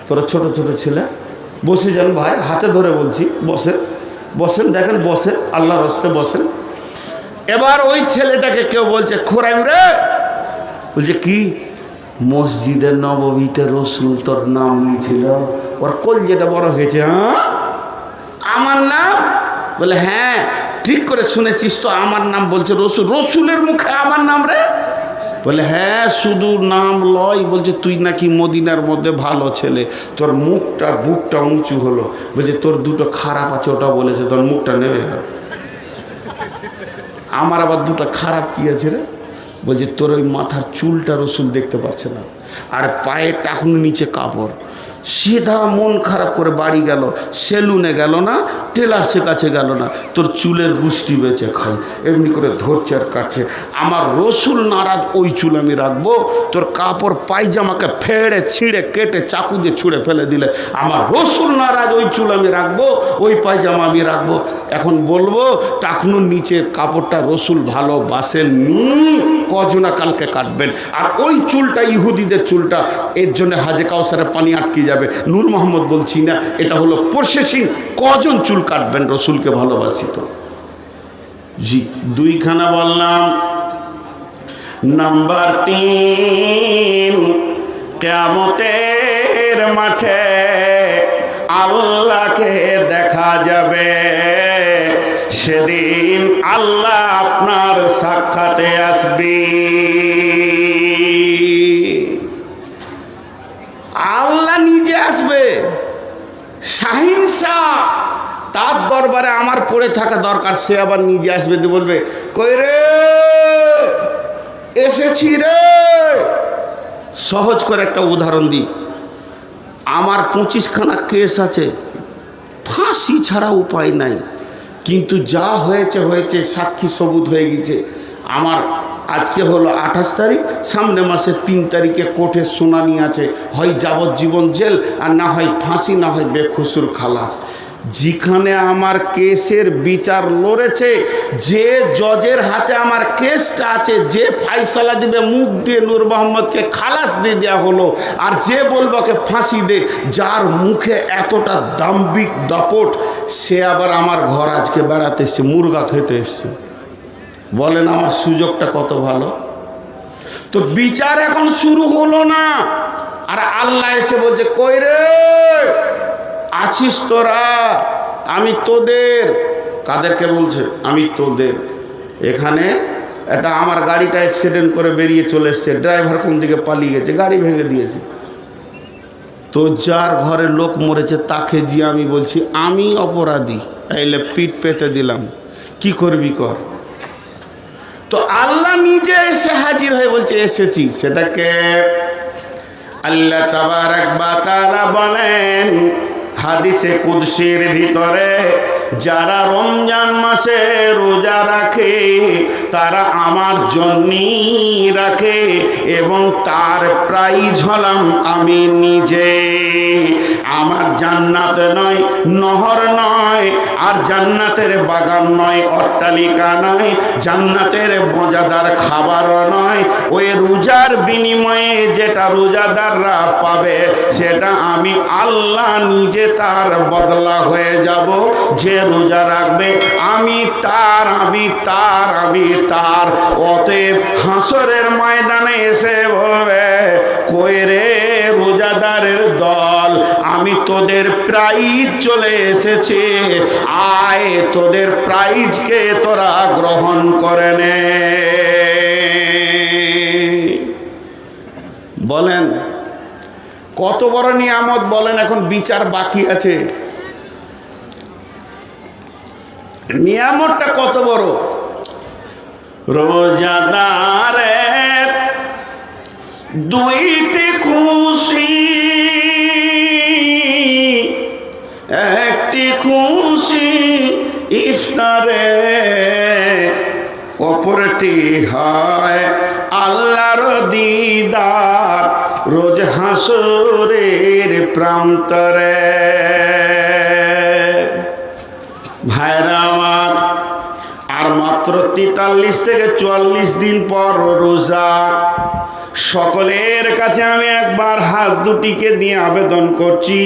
তোরা ছোট ছোট ছেলে বসে যান। ভাই হাতে ধরে বলছি, বসেন বসেন, দেখেন বসেন, আল্লাহর হস্তে বসেন। এবার ওই ছেলেটাকে কেউ বলছে, খোরাইম রে, বলছে কি? মসজিদের নববীতে রসুল তোর নাম নিয়েছিল। ওর কলজেটা বড় হয়েছে। হ্যাঁ আমার নাম? বলে হ্যাঁ ঠিক করে শুনেছিস তো, আমার নাম বলছে রসুল। রসুলের মুখে আমার নাম রে? বলে হ্যাঁ, শুধু নাম লয়, বলছে তুই নাকি মদিনার মধ্যে ভালো ছেলে। তোর মুখটা বুকটা উঁচু হলো। বলছে তোর দুটো খারাপ আছে, ওটা বলেছে, তোর মুখটা নেমে গেল। আমার আবার দুটো খারাপ কি আছে রে? বলছে তোর ওই মাথার চুলটা রসুল দেখতে পাচ্ছে না, আর পায়ে টাকুন নিচে কাপড়। সিধা মন খারাপ করে বাড়ি গেল, সেলুনে গেল না, টেলার্সের কাছে গেল না, তোর চুলের গুষ্টি বেঁচে খাই। এমনি করে ধরছে আর কাটছে। আমার রসুল নারাজ, ওই চুল আমি রাখবো? তোর কাপড় পায়জামাকে ফেড়ে ছিঁড়ে কেটে চাকু দিয়ে ছুঁড়ে ফেলে দিলে আমার রসুল নারাজ, ওই চুল আমি রাখবো, ওই পায়জামা আমি রাখবো। এখন বলবো টাকনুর নিচের কাপড়টা রসুল ভালোবাসেননি, কজনা কালকে কাটবেন। আর ওই চুলটা ইহুদিদের চুলটা, এর জন্য হাজে কাউসারে পানি আটকে যাবে। নূর মোহাম্মদ বলছি না, এটা হলো প্রসেসিং। কজন চুল কাটবেন রসুলকে ভালোবাসি তো? জি, দুইখানা বললাম। নাম্বার 3, কিয়ামতের মাঠে আল্লাহকে দেখা যাবে। সেদিন আল্লাহ আপনার সাক্ষাতে আসবে। আল্লাহ নিজে আসবে। শাহিন শাহ, তার দরবারে আমার পড়ে থাকা দরকার, সে আবার নিজে আসবে, দিয়ে বলবে কই রে, এসেছি রে। সহজ করে একটা উদাহরণ দিই। আমার 25খানা কেস আছে, ফাঁসি ছাড়া উপায় নাই, কিন্তু যা হয়েছে হয়েছে, সাক্ষী সবুত হয়ে গেছে। আমার আজকে হলো 28 তারিখ, সামনে মাসে 3 তারিখে কোর্টের শুনানি আছে। হয় যাবজ্জীবন জেল, আর না হয় ফাঁসি, না হয় বেকসুর খালাস। যেখানে আমার কেসের বিচার লড়েছে, যে জজের হাতে আমার কেসটা আছে, যে ফাইসলা দিবে মুখ দিয়ে নূর মোহাম্মদকে খালাস দিয়ে দেওয়া হলো, আর যে বলবো ওকে ফাঁসি দে, যার মুখে এতটা দাম্ভিক দাপট, সে আবার আমার ঘর আজকে বেড়াতে এসছে, মুরগা খেতে এসছে। বলেন আমার সুযোগটা কত ভালো। তো বিচার এখন শুরু হলো না, আর আল্লাহ এসে বলছে কই রে আছিস তোরা? আমি তোদের। কাদেরকে বলছে? আমি তোদের। এখানে এটা আমার গাড়িটা অ্যাক্সিডেন্ট করে বেরিয়ে চলে এসছে, ড্রাইভার কোন দিকে পালিয়ে গেছে, গাড়ি ভেঙে দিয়েছে। তো যার ঘরে লোক মরেছে তাকে যে আমি বলছি আমি অপরাধী, এলে পিঠ পেতে দিলাম, কি করবি কর। তো আল্লাহ নিজে এসে হাজির হয়ে বলছে এসেছি। সেটাকে আল্লাহ তাবারাক ওয়া তাআলা বলেন হাদিসে কুদসির ভিতরে, যারা রমজান মাসে রোজা রাখে তারা আমার জন্যই রাখে, এবং তার প্রাইজ হলাম আমি নিজে। আমার জান্নাত নয়, নহর নয়, আর জান্নাতের বাগান নয়, অট্টালিকা নয়, জান্নাতের মজাদার খাবারও নয়। ওই রোজার বিনিময়ে যেটা রোজাদাররা পাবে সেটা আমি আল্লাহ নিজে তার বদলা হয়ে যাব। যে রোজা রাখবে আমি তার, আমি তার, আমি তার। অতএব হাসরের ময়দানে এসে বলবে, কই রে রোজাদারের দল, আমি তোদের প্রাইজ চলে এসেছে, আয় তোদের প্রাইজকে তোরা গ্রহণ করে নে। বলেন কত বড় নিয়ামত, বলেন এখন বিচার বাকি আছে। নিয়ামতটা কত বড়। রোজাদারের দুইটি খুশি, একটি খুশি ইফতারে, অপরটি হয় আল্লাহর দিদার রোজ হাসরের প্রান্তরে। ভাইরা আমার, আর মাত্র 43 থেকে 44 দিন পর রোজা। সকলের কাছে আমি একবার হাত দুটিকে দিয়ে আবেদন করছি,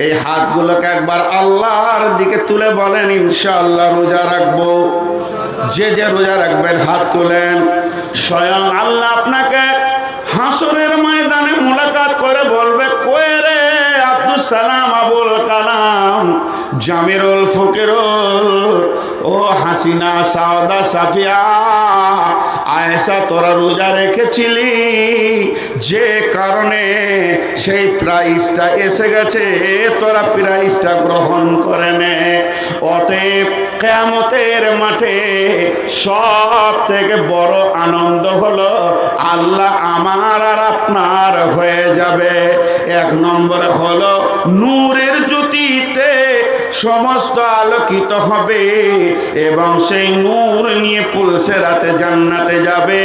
এই হাতগুলোকে একবার আল্লাহর দিকে তুলে বলেন ইনশাআল্লাহ রোজা রাখবো। যে যে রোজা রাখবেন হাত তুলেন। স্বয়ং আল্লাহ আপনাকে হাসরের ময়দানে মুলাকাত করে বলবে, কই রে আব্দুল সালাম, আবুল কালাম, জামিরুল ফকিরুল, ও হাসিনা, সাউদা, সাফিয়া, আয়েশা, তোরা রোজা রেখেছিলি, যে কারণে সেই প্রাইজটা এসে গেছে, তোরা প্রাইজটা গ্রহণ করে নে। অতএব কিয়ামতের মাঠে সব থেকে বড় আনন্দ হলো আল্লাহ আমার আর আপনার হয়ে যাবে। এক নম্বরে হলো নূরের জ্যোতিতে সমস্ত আলোকিত হবে এবং সেই নূর নিয়ে পুলসেরাতে জান্নাতে যাবে।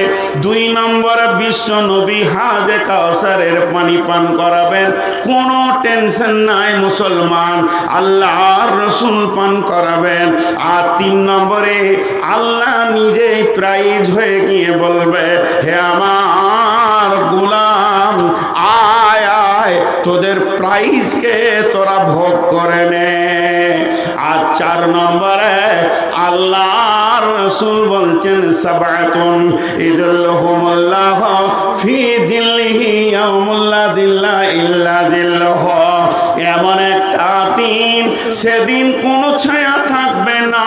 2 নম্বরে বিশ্ব নবী হাজে কাউসারের পানি পান করাবেন, কোনো টেনশন নাই মুসলমান, আল্লাহর রসুল পান করাবেন। আর 3 নম্বরে আল্লাহ নিজেই প্রাইজ হয়ে গিয়ে বলবে, হে আমার গোলাম, আয় আয় তোদের প্রাইজকে তোরা ভোগ করে নে। আর 4 নম্বরে আল্লাহর রাসূল বলছেন, সাবাতুন ইদুল্লাহুমুল্লাহ ফি দিল্লিহি ইয়াউমুল্লা দিল্লা ইল্লা দিল্লাহ। এমন একটা দিন, সেদিন কোনো ছায়া থাকবে না,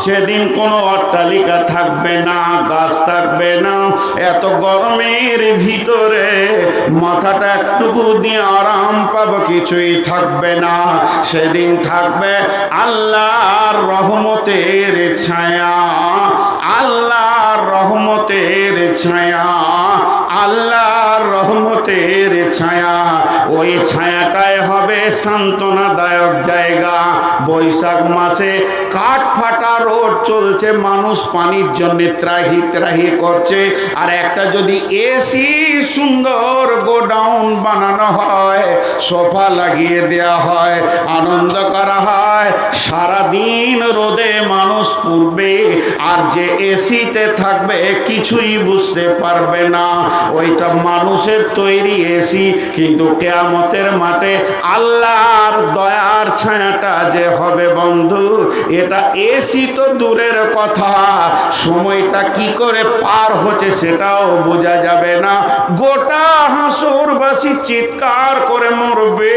সেদিন কোনো অট্টালিকা থাকবে না, গাছ থাকবে না, এত গরমের ভিতরে মাথাটা একটুকু দিয়ে আরাম পাবো কিছুই থাকবে না। সেদিন থাকবে আল্লাহর রহমতের ছায়া, আল্লাহর রহমতের ছায়া, আল্লাহর রহমতের ছায়া। ওই ছায়াটায় হবে সান্ত্বনাদায়ক জায়গা। বৈশাখ মাসে কাঠ ফাটা রোড চলছে, মানুষ পানির জন্য ত্রাহি ত্রাহি করছে, আর একটা যদি এসি সুন্দর গোডাউন বানানো হয়, সোফা লাগিয়ে দেয়া হয়, আনন্দ করা হয়, সারাদিন রোদে মানুষ পুড়বে, আর যে এসিতে থাকবে কিছুই বুঝতে পারবে না, ওইটা মানুষের তৈরি এসি। কিন্তু কিয়ামতের মাঠে আল্লাহর দয়ার ছায়াটা যে হবে বন্ধু, এটা এসি তো দূরের কথা, সময়টা কি করে পার হচ্ছে সেটাও বোঝা যাবে না। গোটা হাসরবাসী চিৎকার করে মরবে,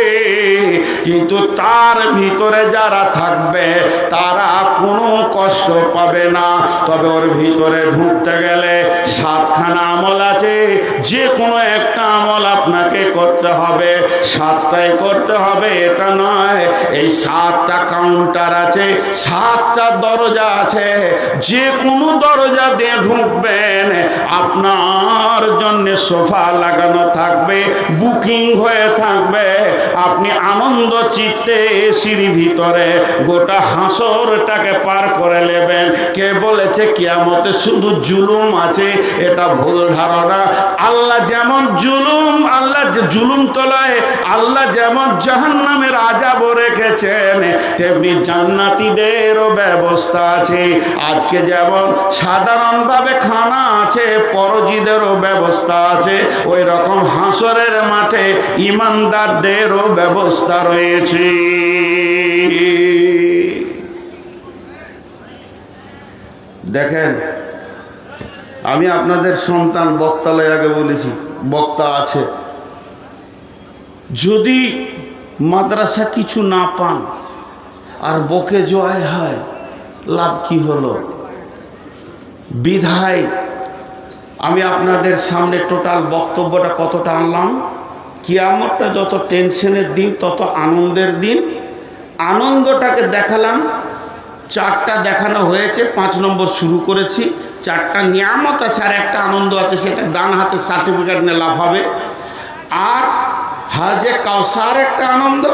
কিন্তু তার ভিতরে যারা থাকবে তারা কোনো কষ্ট পাবে না। তবে ওর ভিতরে ঢুকতে গেলে 7খানা আমল আছে, যে কোনো একটা আমল আপনাকে করতে হবে, 7টাই করতে হবে এটা নয়। এই 7টা কাউন্টার আছে, 7টা দরজা আছে, যে কোনো দরজা দিয়ে ঢুকবেন আপনার জন্য সোফা লাগানো থাকবে, বুকিং হয়ে থাকবে। আপনি আনন্দ চিত্তে এসির ভিতরে গোটা হাসরটাকে পার করে নেবেন। কে বলেছে কিয়ামতে শুধু জুলুম আছে? এটা ভুল ধারণা। আল্লাহ যেমন জুলুম, আল্লাহ যে জুলুম তলায় আল্লাহ যেমন জাহান্নামের আযাব রেখেছেন, তেমনি জান্নাতীদেরও ব্যবস্থা আছে। আজকে যেমন সাধারণভাবে খানা আছে, পরজীদেরও ব্যবস্থা আছে, ওই রকম হাসরের মাঠে ইমানদারদেরও ব্যবস্থা রয়েছে। দেখেন, আমি আপনাদের সন্তান, বক্তালয় আগে বলেছি, বক্তা আছে। যদি মাদ্রাসা কিছু না পান আর বকে জয় হয়, লাভ কি হলো? বিধায় আমি আপনাদের সামনে টোটাল বক্তব্যটা কতটা আনলাম। কিয়ামতটা যত টেনশনের দিন তত আনন্দের দিন। আনন্দটাকে দেখালাম, 4টা দেখানো হয়েছে, 5 নম্বর শুরু করেছি। 4টা নিয়ামত আছে আর একটা আনন্দ আছে, সেটা ডান হাতে সার্টিফিকেট নিয়ে লাভ হবে। আর হাজে কাউসার একটা আনন্দ,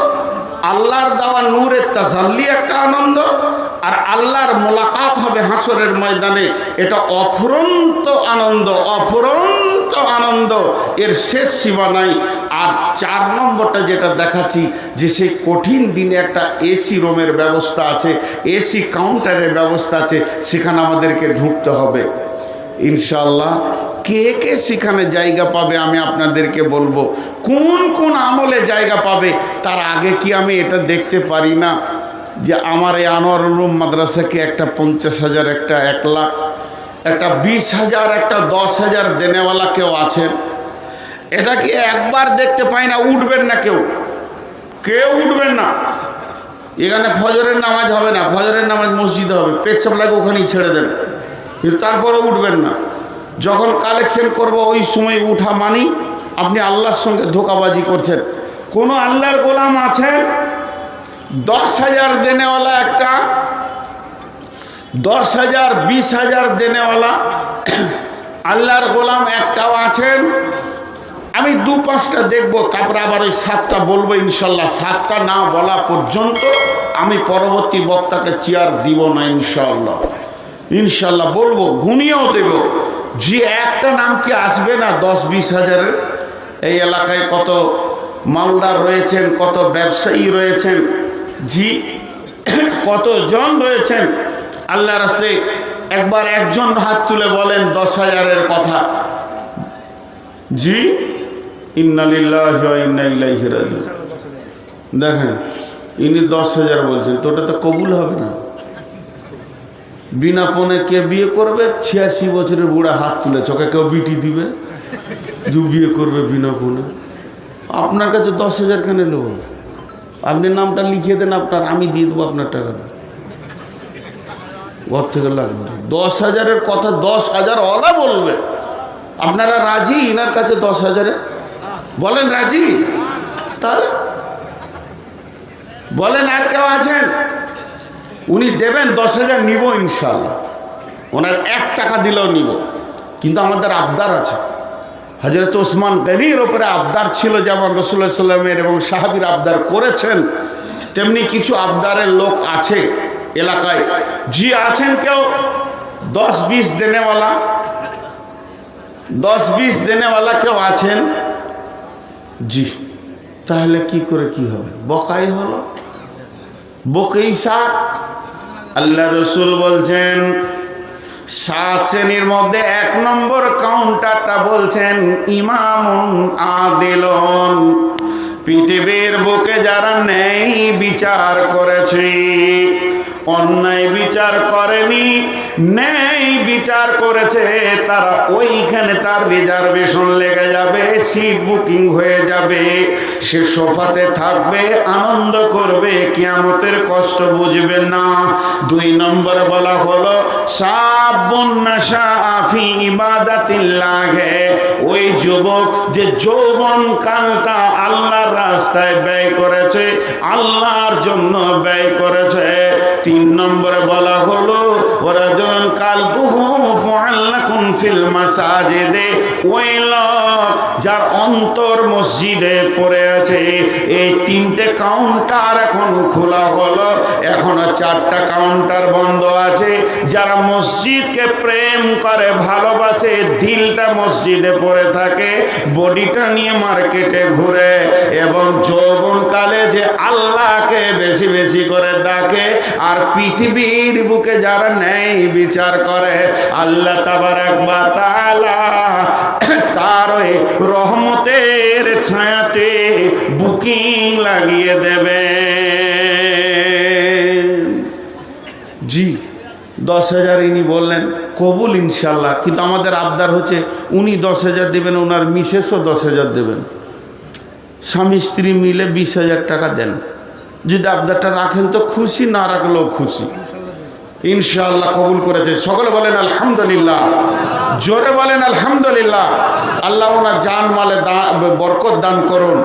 আল্লাহর দেওয়া নূরের তাজাল্লি একটা আনন্দ, আর আল্লাহর মোলাকাত হবে হাসরের ময়দানে, এটা অফুরন্ত আনন্দ, অফুরন্ত আনন্দ, এর শেষ সীমা নাই। আর 4 নম্বরটা যেটা দেখাচ্ছি, যে সেই কঠিন দিনে একটা এসি রুমের ব্যবস্থা আছে, এসি কাউন্টারের ব্যবস্থা আছে, সেখানে আমাদেরকে ঢুকতে হবে ইনশাআল্লাহ। কে কে সেখানে জায়গা পাবে আমি আপনাদেরকে বলবো। কোন কোন আমলে জায়গা পাবে তার আগে কি আমি এটা দেখতে পারি না যে আমার এই আনোয়ারুল উলুম মাদ্রাসাকে একটা 50,000, একটা 1 লাখ, একটা 20,000, একটা 10,000 দেনেওয়ালা কেউ আছেন? এটা কি একবার দেখতে পাই না? উঠবেন না, কেউ উঠবেন না। এখানে ফজরের নামাজ হবে না, ফজরের নামাজ মসজিদে হবে, পেচ্ছাপ লাগে ওখানেই ছেড়ে দেন, কিন্তু তারপরে উঠবেন না। যখন কালেকশন করব ওই সময় উঠা মানি আপনি আল্লাহর সঙ্গে ধোঁকাবাজি করছেন। কোনো আল্লাহর গোলাম আছেন 10,000 দেনেওয়ালা, একটা 10,000, 20,000 দেনেওয়ালা আল্লাহর গোলাম একটাও আছেন? আমি 2-5টা দেখব, তারপরে আবার ওই 7টা বলবো ইনশাল্লাহ। 7টা না বলা পর্যন্ত আমি পরবর্তী বক্তাকে চেয়ার দিব না ইনশাল্লাহ। ইনশাল্লাহ বলবো, গুনিয়েও দেব। যে একটা নাম কি আসবে না 10-20 হাজারের? এই এলাকায় কত মালদার রয়েছেন, কত ব্যবসায়ী রয়েছেন, জি কতজন রয়েছেন। আল্লাহ রাস্তায় একবার একজন হাত তুলে বলেন 10,000-এর কথা। জি, ইন্না লিল্লাহি ওয়া ইন্না ইলাইহি রাজিউন। দেখেন, ইনি 10,000 বলছেন, তো ওটা তো কবুল হবে না। বিনা পণে কে বিয়ে করবে? 86 বছরের বুড়া হাত তুলে, চোখে কেউ বিটি দিবে? যে বিয়ে করবে বিনা পণে? আপনার কাছে 10,000 কেন নেব? আপনি নামটা লিখে দেন আপনার, আমি দিয়ে দেবো আপনার টাকা, ঘর থেকে লাগবে। 10,000-এর কথা 10,000 ওলা বলবে। আপনারা রাজি ইনার কাছে 10,000-এ? বলেন রাজি? তাহলে বলেন আর কেউ আছেন? উনি দেবেন 10,000, নিব ইনশাল্লাহ। ওনার 1 টাকা দিলেও নিব, কিন্তু আমাদের আবদার আছে। হযরত ওসমান গনির ওপরে আবদার ছিল, যেমন রাসূলুল্লাহ সাল্লাল্লাহু আলাইহি ওয়াসাল্লামের এবং সাহাবীর আবদার করেছেন, তেমনি কিছু আবদারের লোক আছে এলাকায়। জি আছেন কেউ 10-20 দেনেওয়ালা? 10-20 দেনেওয়ালা কেউ আছেন? জি, তাহলে কি করে কি হবে? বকাই হলো, বকেই 7। আল্লাহ রসুল বলছেন 7 শ্রেণীর মধ্যে 1 নম্বর কাউন্টারটা বলছেন ইমামুন আদিলুন। পৃথিবীর বুকে যারা ন্যায় বিচার করেছে, অন্যায় বিচার করেনি, ন্যায় বিচার করেছে, তারা ওইখানে তার রিজার্ভেশন লেগে যাবে, সিট বুকিং হয়ে যাবে, সে সোফাতে থাকবে, আনন্দ করবে, কিয়ামতের কষ্ট বুঝবে না। 2 নম্বর বলা হলো শাবুন নাশা ফি ইবাদাতিল্লাহ, ওই যুবক যে যৌবন কালটা আল্লাহর রাস্তায় রাস্তায় ব্যয় করেছে, আল্লাহর জন্য ব্যয় করেছে। 3 নম্বরে বলা হলো ওয়ারাজুলুন কালবুহু মুআল্লাকুন ফিল মাসাজিদে, ওই লোক যার অন্তর মসজিদে পড়ে আছে। এই 3টে কাউন্টার এখন খোলা হলো, এখনো 4টা কাউন্টার বন্ধ আছে। যারা মসজিদকে প্রেম করে, ভালোবাসে, দিলটা মসজিদে পড়ে থাকে, বডিটা নিয়ে মার্কেটে ঘুরে, এবং যৌবনকালে যে আল্লাহকে বেশি বেশি করে ডাকে, আর পৃথিবীর বুকে যারা ন্যায় বিচার করে, আল্লাহ তাবারাক ওয়া তাআলা তার ওই রহমতের ছায়াতে বুকিং লাগিয়ে দেবে। জি 10,000 ইনি বললেন কবুল ইনশাল্লাহ, কিন্তু আমাদের আবদার হচ্ছে উনি 10,000 দেবেন, ওনার মিসেসও 10,000 দেবেন, স্বামী স্ত্রী মিলে 20,000 টাকা দেন। যদি আবদারটা রাখেন তো খুশি, না রাখলেও খুশি। ইনশাআল্লাহ কবুল করেছে। সকলে বলেন আলহামদুলিল্লাহ, জোরে বলেন আলহামদুলিল্লাহ। আল্লাহ ওনার জান মালে বরকত দান করুন,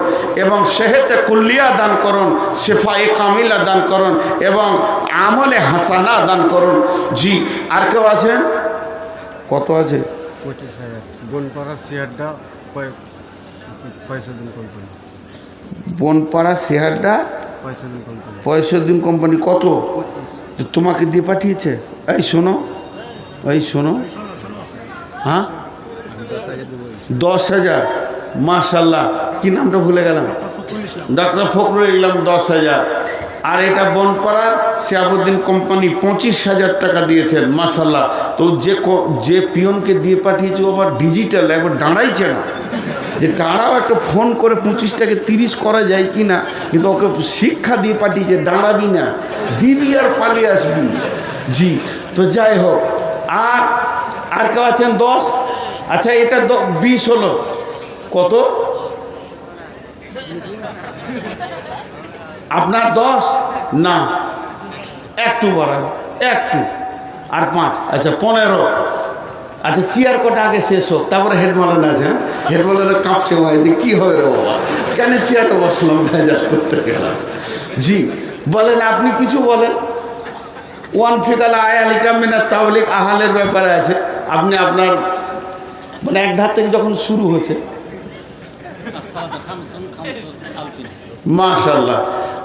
এবং সেহেতে কুল্লিয়া দান করুন, শেফায়ে কামিলা দান করুন, এবং আমলে হাসানা দান করুন। জি, আর কেউ আছেন? কত আছে? 25,000 বনপাড়া শেয়ারটা পয়সা দিন কোম্পানি। বনপাড়া শেয়ারটা পয়সা দিন কোম্পানি। কত তোমাকে দিয়ে পাঠিয়েছে? এই শোনো, এই শোনো, হ্যাঁ 10,000। মাশাল্লাহ, কি নামটা ভুলে গেলাম, ডক্টর ফখরুল ইসলাম 10,000। আর এটা বনপাড়া শিহাবুদ্দিন কোম্পানি 25,000 টাকা দিয়েছেন। মাশাল্লাহ। তো যে পিয়নকে দিয়ে পাঠিয়েছে ও আবার ডিজিটাল, একবার দাঁড়াইছে না, যে দাঁড়াও একটা ফোন করে 25টাকে 30 করা যায় কি না, কিন্তু ওকে শিক্ষা দিয়ে পাঠিয়েছে দাঁড়াবি না, দিবি আর পালিয়ে আসবি। জি, তো যাই হোক। আর কেউ আছেন? 10। আচ্ছা, এটা 20 হলো। কত? আপনার 10 না, একটু বাড়ান, একটু, আর 5। আচ্ছা 15। আচ্ছা, চেয়ার কটা আগে শেষ হোক, তারপরে হেডমালান আছে। হেডমালানে কাঁপছে ভাই, যে কী হবে রে বাবা, কেন চেয়ারে বসলাম, ভেজাল করতে গেলাম। জি বলেন, আপনি কিছু বলেন। ওয়ান ফিকালা আয়ালিকা মিনা তাওলিক আহালের ব্যাপারে আছে। আপনি আপনার মানে এক ধার থেকে যখন শুরু হচ্ছে, মাশাল্লাহ,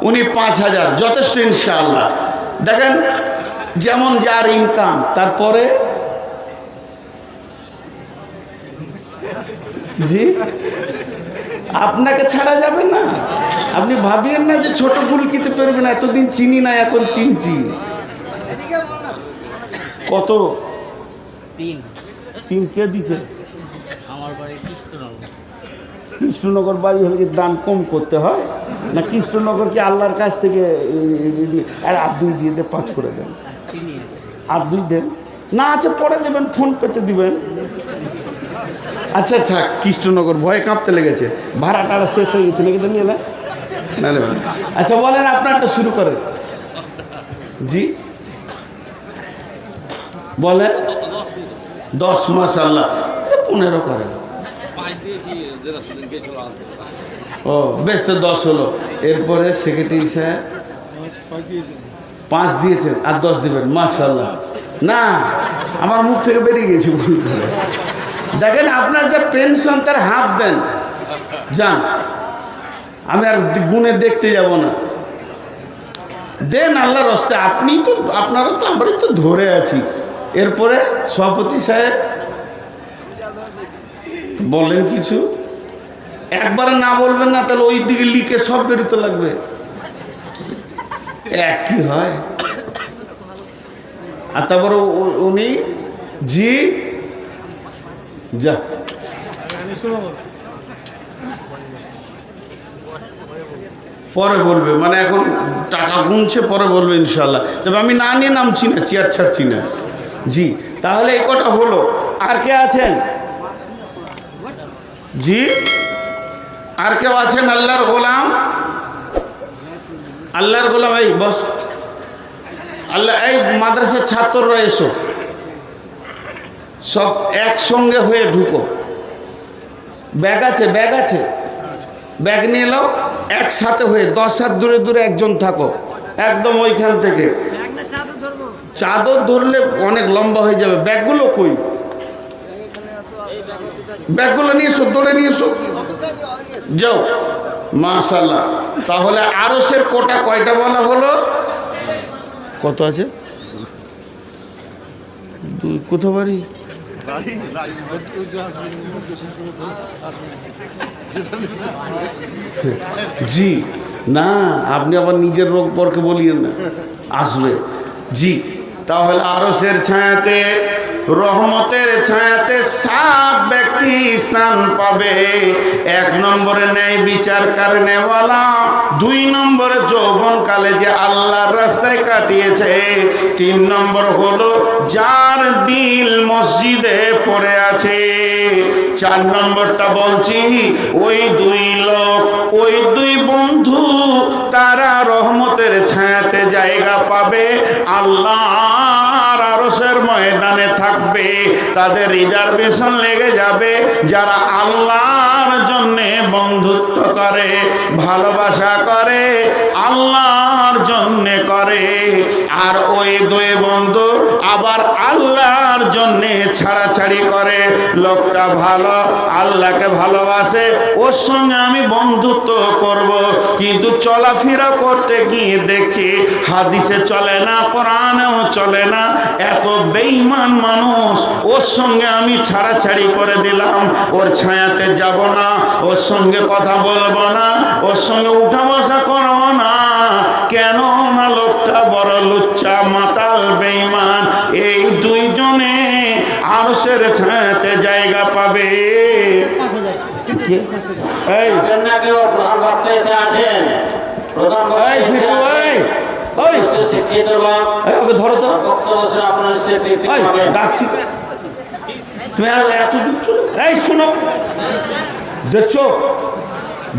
উনি 5,000 যথেষ্ট ইনশাআল্লাহ। দেখেন যেমন যার ইনকাম, তারপরে জি আপনাকে ছাড়া যাবে না। আপনি ভাবিয়েন না যে ছোট গুলকিতে পারবেন, এতদিন চিনি না, এখন চিনছি। কত? 3 কে দিচ্ছে? আমার বাড়ি কৃষ্ণনগর বাড়ি হলে কি দান কম করতে হয় না? কৃষ্ণনগর কি আল্লাহর কাছ থেকে? আর আব্দুই দিয়ে 5 করে দেন, আব্দুই দেন না, আছে পরে দেবেন, ফোন পেতে দিবেন। আচ্ছা থাক, কৃষ্ণনগর ভয়ে কাঁপতে লেগেছে, ভাড়া টাড়া শেষ হয়ে গেছে নাকি? নিয়ে না। আচ্ছা বলেন, আপনারটা শুরু করেন। জি বলেন। 10 মাশাআল্লাহ, 15 করেন। ও বেশ, তো 10 হলো। এরপরে সেক্রেটারি স্যার 5 দিয়েছেন, আর 10 দিবেন। মাশাআল্লাহ। না, আমার মুখ থেকে বেরিয়ে গেছে ভুল করে। দেখেন, আপনার যা পেনশন তার হাফ দেন, যান, আমি আর গুণে দেখতে যাব না, দেন আল্লাহর রাস্তে। আপনি তো, আপনারা তো, আমরাই তো ধরে আছি। এরপরে সভাপতি সাহেব বলেন কিছু, একবারে না বলবেন না, তাহলে ওই দিকে লিখে সব বেরোতে লাগবে, একই হয়। আর তারপরে উনি জি যা পরে বলবে, মানে এখন টাকা গুনছে, পরে বলবে ইনশাল্লাহ। তবে আমি না নিয়ে নামছি না, চেয়ার ছাড়ছি না। জি, তাহলে এই কটা হলো। আর কে আছেন? জি, আর কেউ আছেন? আল্লাহর গোলাম, আল্লাহর গোলাম, এই বস, আল্লাহ, এই মাদ্রাসার ছাত্ররা এসো, সব একসঙ্গে হয়ে ঢুকো। ব্যাগ আছে, ব্যাগ আছে, ব্যাগ নিয়ে নাও, একসাথে হয়ে 10 হাত দূরে দূরে একজন থাকো, একদম ওইখান থেকে। চাদর ধরলে অনেক লম্বা হয়ে যাবে। ব্যাগগুলো কই? ব্যাগগুলো নিয়ে এসো, দৌড়ে নিয়ে এসো, যাও। মাশাআল্লাহ। তাহলে আরশের কোটা কয়টা বলা হলো? কত আছে? কোথাও বাড়ি? জি না, আপনি আবার নিজের রোগ পরকে বলিয়েন না, আসবে। জি, তাহলে আরশের ছায়াতে, রহমতের ছায়াতে 7 ব্যক্তি স্থান পাবে। 1 নম্বরে ন্যায় বিচার কারণেওয়ালা, 2 নম্বরে যৌবনকালে যে আল্লাহর রাস্তায় কাটিয়েছে, 3 নম্বর হলো যার দিল মসজিদে পড়ে আছে, 4 নম্বরটা বলছি ওই 2 লোক, ওই 2 বন্ধু, তারা রহমতের ছায়াতে জায়গা পাবে, আল্লাহর আরশের ময়দানে থাকবে। তাদের রিজার্ভেশন লেগে যাবে যারা আল্লাহর জন্যে বন্ধুত্ব করে, ভালোবাসা করে, আল্লাহর জন্যে করে। আর ওই 2 বন্ধু আবার আল্লাহর জন্যে ছাড়াছাড়ি করে। লোকটা ভালো, আল্লাহকে ভালোবাসে, ওর সঙ্গে আমি বন্ধুত্ব করব, কিন্তু চলাফেরা করতে গিয়ে দেখছি হাদিসে চলে না, কোরআনেও চলে না, এত বেঈমান মানুষ, ওর সঙ্গে আমি ছাড়াছাড়ি করে দিলাম। ওর ছায়াতে যাব না, ওর সঙ্গে কথা বলবো না, ওর সঙ্গে উঠা বসা করবো না। কেন না? লোকটা বড় লুচ্চা, মাতাল, বেঈমান। এই 2 জনে আরশের ছায়াতে জায়গা পাবে। এই কেউ প্রধান বক্তা এসে আছেন, প্রধান বক্তা এসে আছেন। শিক্ষিত লোক, ওকে ধরো তো, বক্তব্য শুনে আপনার স্টেপ হবে। ডাকছি তো, তুমি আর এত দূর চলে। এই শোনো, দেখছো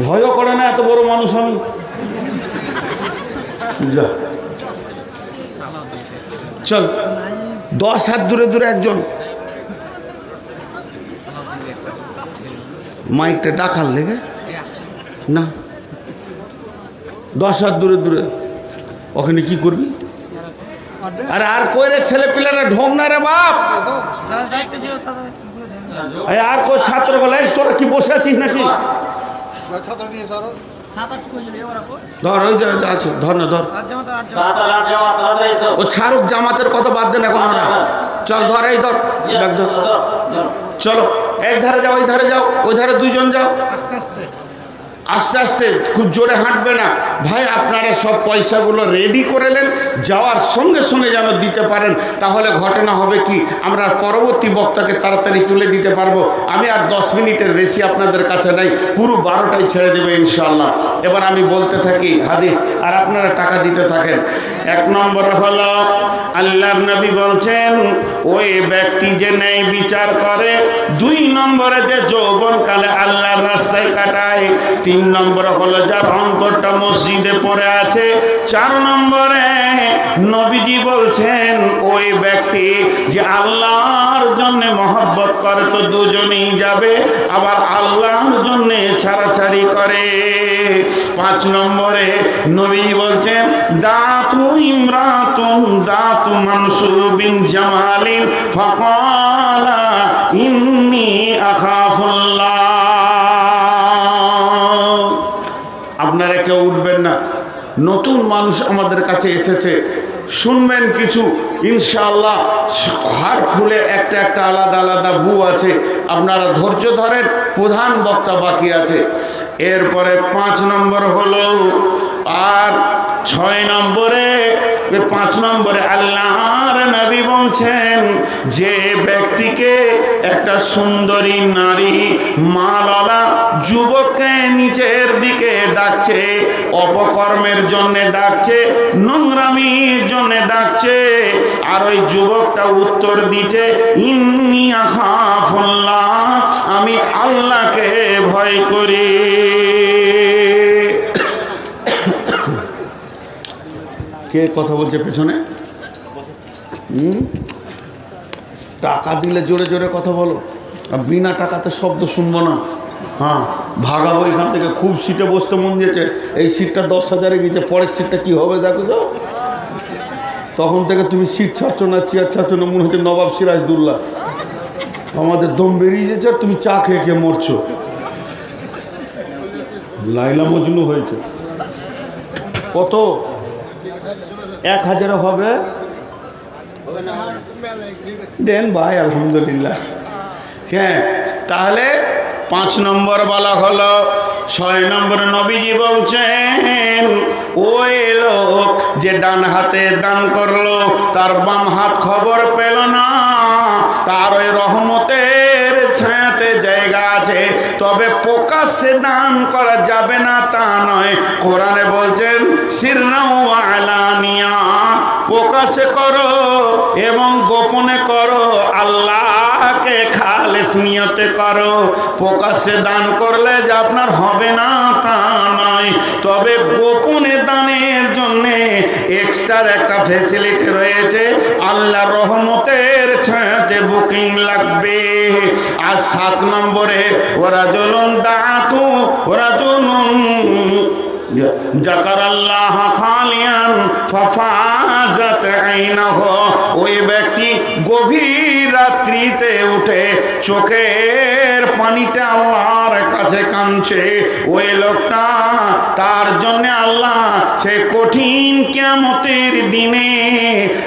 ভয়ও করে না, এত বড় মানুষ আমি। যা, চল। 10 হাত দূরে দূরে একজন, মাইকটা ডাকার লেগে না, 10 হাত দূরে দূরে। ওখানে কি করবি? আরে আর কই রে, ছেলে পিলারা ঢোক না রে বাপ। আর কই ছাত্র বলে, তোরা কি বসে আছিস নাকি? ধর, ওই যে আছে, ধর না, ধর। ও ছাড়ুক, জামাতের কথা বাদ দেন এখন ওরা। চল ধর, এই ধর, ব্যাগ ধর, চলো। এক ধারে যাও, ওই ধারে যাও, ওই ধারে 2 জন যাও, আস্তে আস্তে, খুব জোরে হাঁটবে না। ভাই আপনারা সব পয়সাগুলো রেডি করে নেন, যাওয়ার সঙ্গে সঙ্গে যেন দিতে পারেন। তাহলে ঘটনা হবে কি, আমরা পরবর্তী বক্তাকে তাড়াতাড়ি তুলে দিতে পারবো। আমি আর 10 মিনিটের বেশি আপনাদের কাছে নাই, পুরো 12টায় ছেড়ে দেবে ইনশাআল্লাহ। এবার আমি বলতে থাকি হাদিস, আর আপনারা টাকা দিতে থাকেন। 1 নম্বর হলো আল্লাহর নবী বলছেন ওই ব্যক্তি যে ন্যায় বিচার করে, 2 নম্বরে যে যৌবনকালে আল্লাহর রাস্তায় কাটায়, 3 নম্বর হলো যার অন্তরটা মসজিদে পড়ে আছে, 4 নম্বরে নবীজি বলছেন ওই ব্যক্তি যে আল্লাহর জন্য মহব্বত করে, তো 2 জনেই যাবে, আবার আল্লাহর জন্য ছাড়াছাড়ি করে। 5 নম্বরে নবীজি বলছেন দাতু ইমরাতুন দাতু মানসুবিন জামালিন ফাকালা ইন্নী আখাফুল্লাহ। আপনারা কেউ উঠবেন না, নতুন মানুষ আমাদের কাছে এসেছে, শুনবেন কিছু ইনশাআল্লাহ। হার ফুলে একটা একটা আলাদা আলাদা বু আছে, আপনারা ধৈর্য ধরেন, প্রধান বক্তা বাকি আছে। এরপরে 5 নম্বর হলো, আর 6 নম্বরে, 5 নম্বরে আল্লাহর নবী বলছেন যে ব্যক্তিকে একটা সুন্দরী নারী মালালা যুবককে নিচের দিকে ডাকছে, অপকর্মের জন্য ডাকছে, নোংরামির জন্য ডাকছে, আর ওই যুবকটা উত্তর দিচ্ছে ইন্নী আখাফুল্লাহ, আমি আল্লাহকে ভয় করি। কে কথা বলছে পেছনে? টাকা দিলে জোরে জোরে কথা বলো, আর বিনা টাকাতে শব্দ শুনবো না। হ্যাঁ, ভাগাবো এখান থেকে। খুব সিটে বসতে মন দিয়েছে, এই সিটটা 10,000-এ গেছে, পরের সিটটা কি হবে দেখো তো। তখন থেকে তুমি সিট ছাড়ছ না, চেয়ার ছাড়ছ না, মনে হচ্ছে নবাব সিরাজদৌল্লা। আমাদের দম বেরিয়ে গেছে আর তুমি চা খেয়ে খেয়ে মরছো। লাইলা মজনু হয়েছে। কত? 1000-এ হবে? দেন ভাই, আলহামদুলিল্লাহ। হ্যাঁ, তাহলে 5 নম্বর বলা হলো। 6 নম্বরে নবীজি বলছেন ওই লোক যে ডান হাতে দান করলো, তার বাম হাত খবর পেল না, তার ওই রহমতের ছায়াতে জায়গা আছে। তবে প্রকাশ্যে দান করা যাবে না তা নয়, কোরআনে বলছেন সিররা ওয়া আলানিয়া, প্রকাশ্যে করো এবং গোপনে করো, আল্লাহকে খালেস নিয়তে করো। প্রকাশ্যে দান করলে যে আপনার হবে না তা নয়, তবে গোপনে দানের জন্য এক্সট্রা একটা ফ্যাসিলিটি রয়েছে, আল্লাহর রহমতের ছায়াতে বুকিং লাগবে। আর 7 নম্বরে ওরা জলন দাঁতু, ওরা জলন জাকারাল্লাহ খালিয়ান ফাফাজাত আইনাহু, ওই ব্যক্তি গভীর রাত্রিতে উঠে চোখের পানিতে আল্লাহর কাছে কাঁদছে, ওই লোকটা তার জন্য আল্লাহ সে কঠিন কিয়ামতের দিনে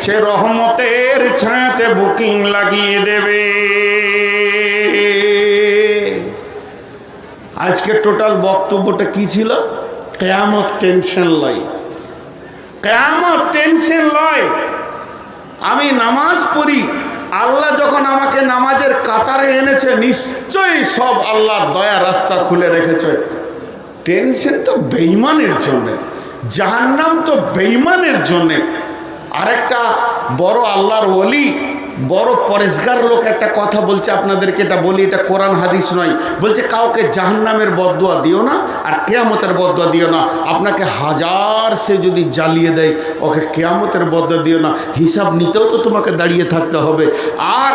সে রহমতের ছায়াতে বুকিং লাগিয়ে দেবে। আজকে টোটাল বক্তব্যটা কি ছিল? কিয়ামত টেনশন লয়, কিয়ামত টেনশন লয়। আমি নামাজ পড়ি, আল্লাহ যখন আমাকে নামাজের কাতারে এনেছে, নিশ্চয়ই সব আল্লাহর দয়া রাস্তা খুলে রেখেছে। টেনশন তো বেঈমানের জন্যে, জাহান্নাম তো বেঈমানের জন্যে। আরেকটা বড় আল্লাহর ওলি, বড় পরেশগার লোক একটা কথা বলছে, আপনাদেরকে এটা বলি, এটা কোরআন হাদিস নয়। বলছে কাউকে জাহান্নামের বদদুয়া দিও না আর কিয়ামতের বদদুয়া দিও না। আপনাকে হাজার সে যদি জ্বালিয়ে দেয়, ওকে কিয়ামতের বদদুয়া দিও না। হিসাব নিতেও তো তোমাকে দাঁড়িয়ে থাকতে হবে। আর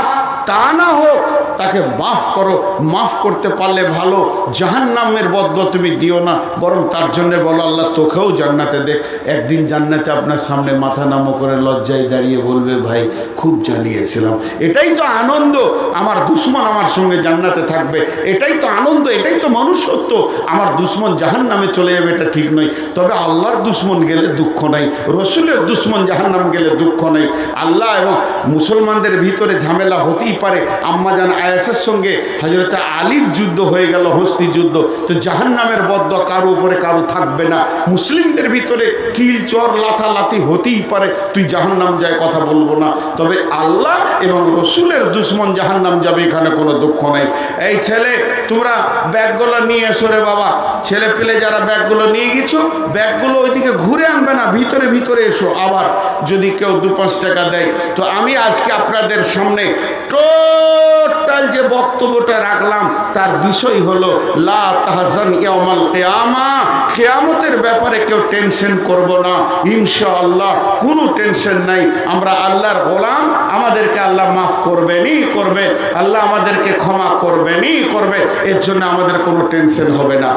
তা না হোক তাকে মাফ করো, মাফ করতে পারলে ভালো। জাহান্নামের বদদুয়া তুমি দিও না, বরং তার জন্য বলো আল্লাহ তোকেও জান্নাতে দেখ। একদিন জান্নাতে আপনার সামনে মাথা নামো করে লজ্জায় দাঁড়িয়ে বলবে ভাই খুব জ্বালিয়েছিলাম। এটাই তো আনন্দ, আমার দুশ্মন আমার সঙ্গে জান্নাতে থাকবে। এটাই তো আনন্দ, এটাই তো মনুষ্যত্ব। আমার দুশ্মন জাহান্নামে চলে যাবে এটা ঠিক নয়, তবে আল্লাহর দুশ্মন গেলে দুঃখ নাই, রসুলের দুশ্মন জাহান্নাম গেলে দুঃখ নেই। আল্লাহ এবং মুসলমানদের ভিতরে ঝামেলা হতেই পারে। আম্মাজান আয়েশার সঙ্গে হযরত আলীর যুদ্ধ হয়ে গেল, হস্তি যুদ্ধ, তো জাহান্নামের বদদুয়া কারো উপরে কারো থাকবে না। মুসলিমদের ভিতরে কিল চর লাথালাথি হতেই পারে, তুই জাহান্নাম যায় কথা বলবো না, তবে আল্লাহ এবং রসুলের দুশ্মন জাহান্নাম যাবে, এখানে কোনো দুঃখ নেই। এই ছেলে তোমরা ব্যাগগুলো নিয়ে এসো রে বাবা, ছেলে পেলে যারা ব্যাগগুলো নিয়ে গেছো ব্যাগগুলো ওইদিকে ঘুরে আনবে না, ভিতরে ভিতরে এসো। আবার যদি কেউ 2-5 টাকা দেয়। তো আমি আজকে আপনাদের সামনে টোটাল যে বক্তব্যটা রাখলাম তার বিষয় হলো লা তাহজান ইয়াউমাল কিয়ামা, কিয়ামতের ব্যাপারে কেউ টেনশন করব না ইনশাআল্লাহ, কোনো টেনশন নাই। আমরা আল্লাহর গোলাম, আমাদেরকে আল্লাহ মাফ করবেনই করবে, আল্লাহ আমাদেরকে ক্ষমা করবেনই করবে, এর জন্য আমাদের কোনো টেনশন হবে না।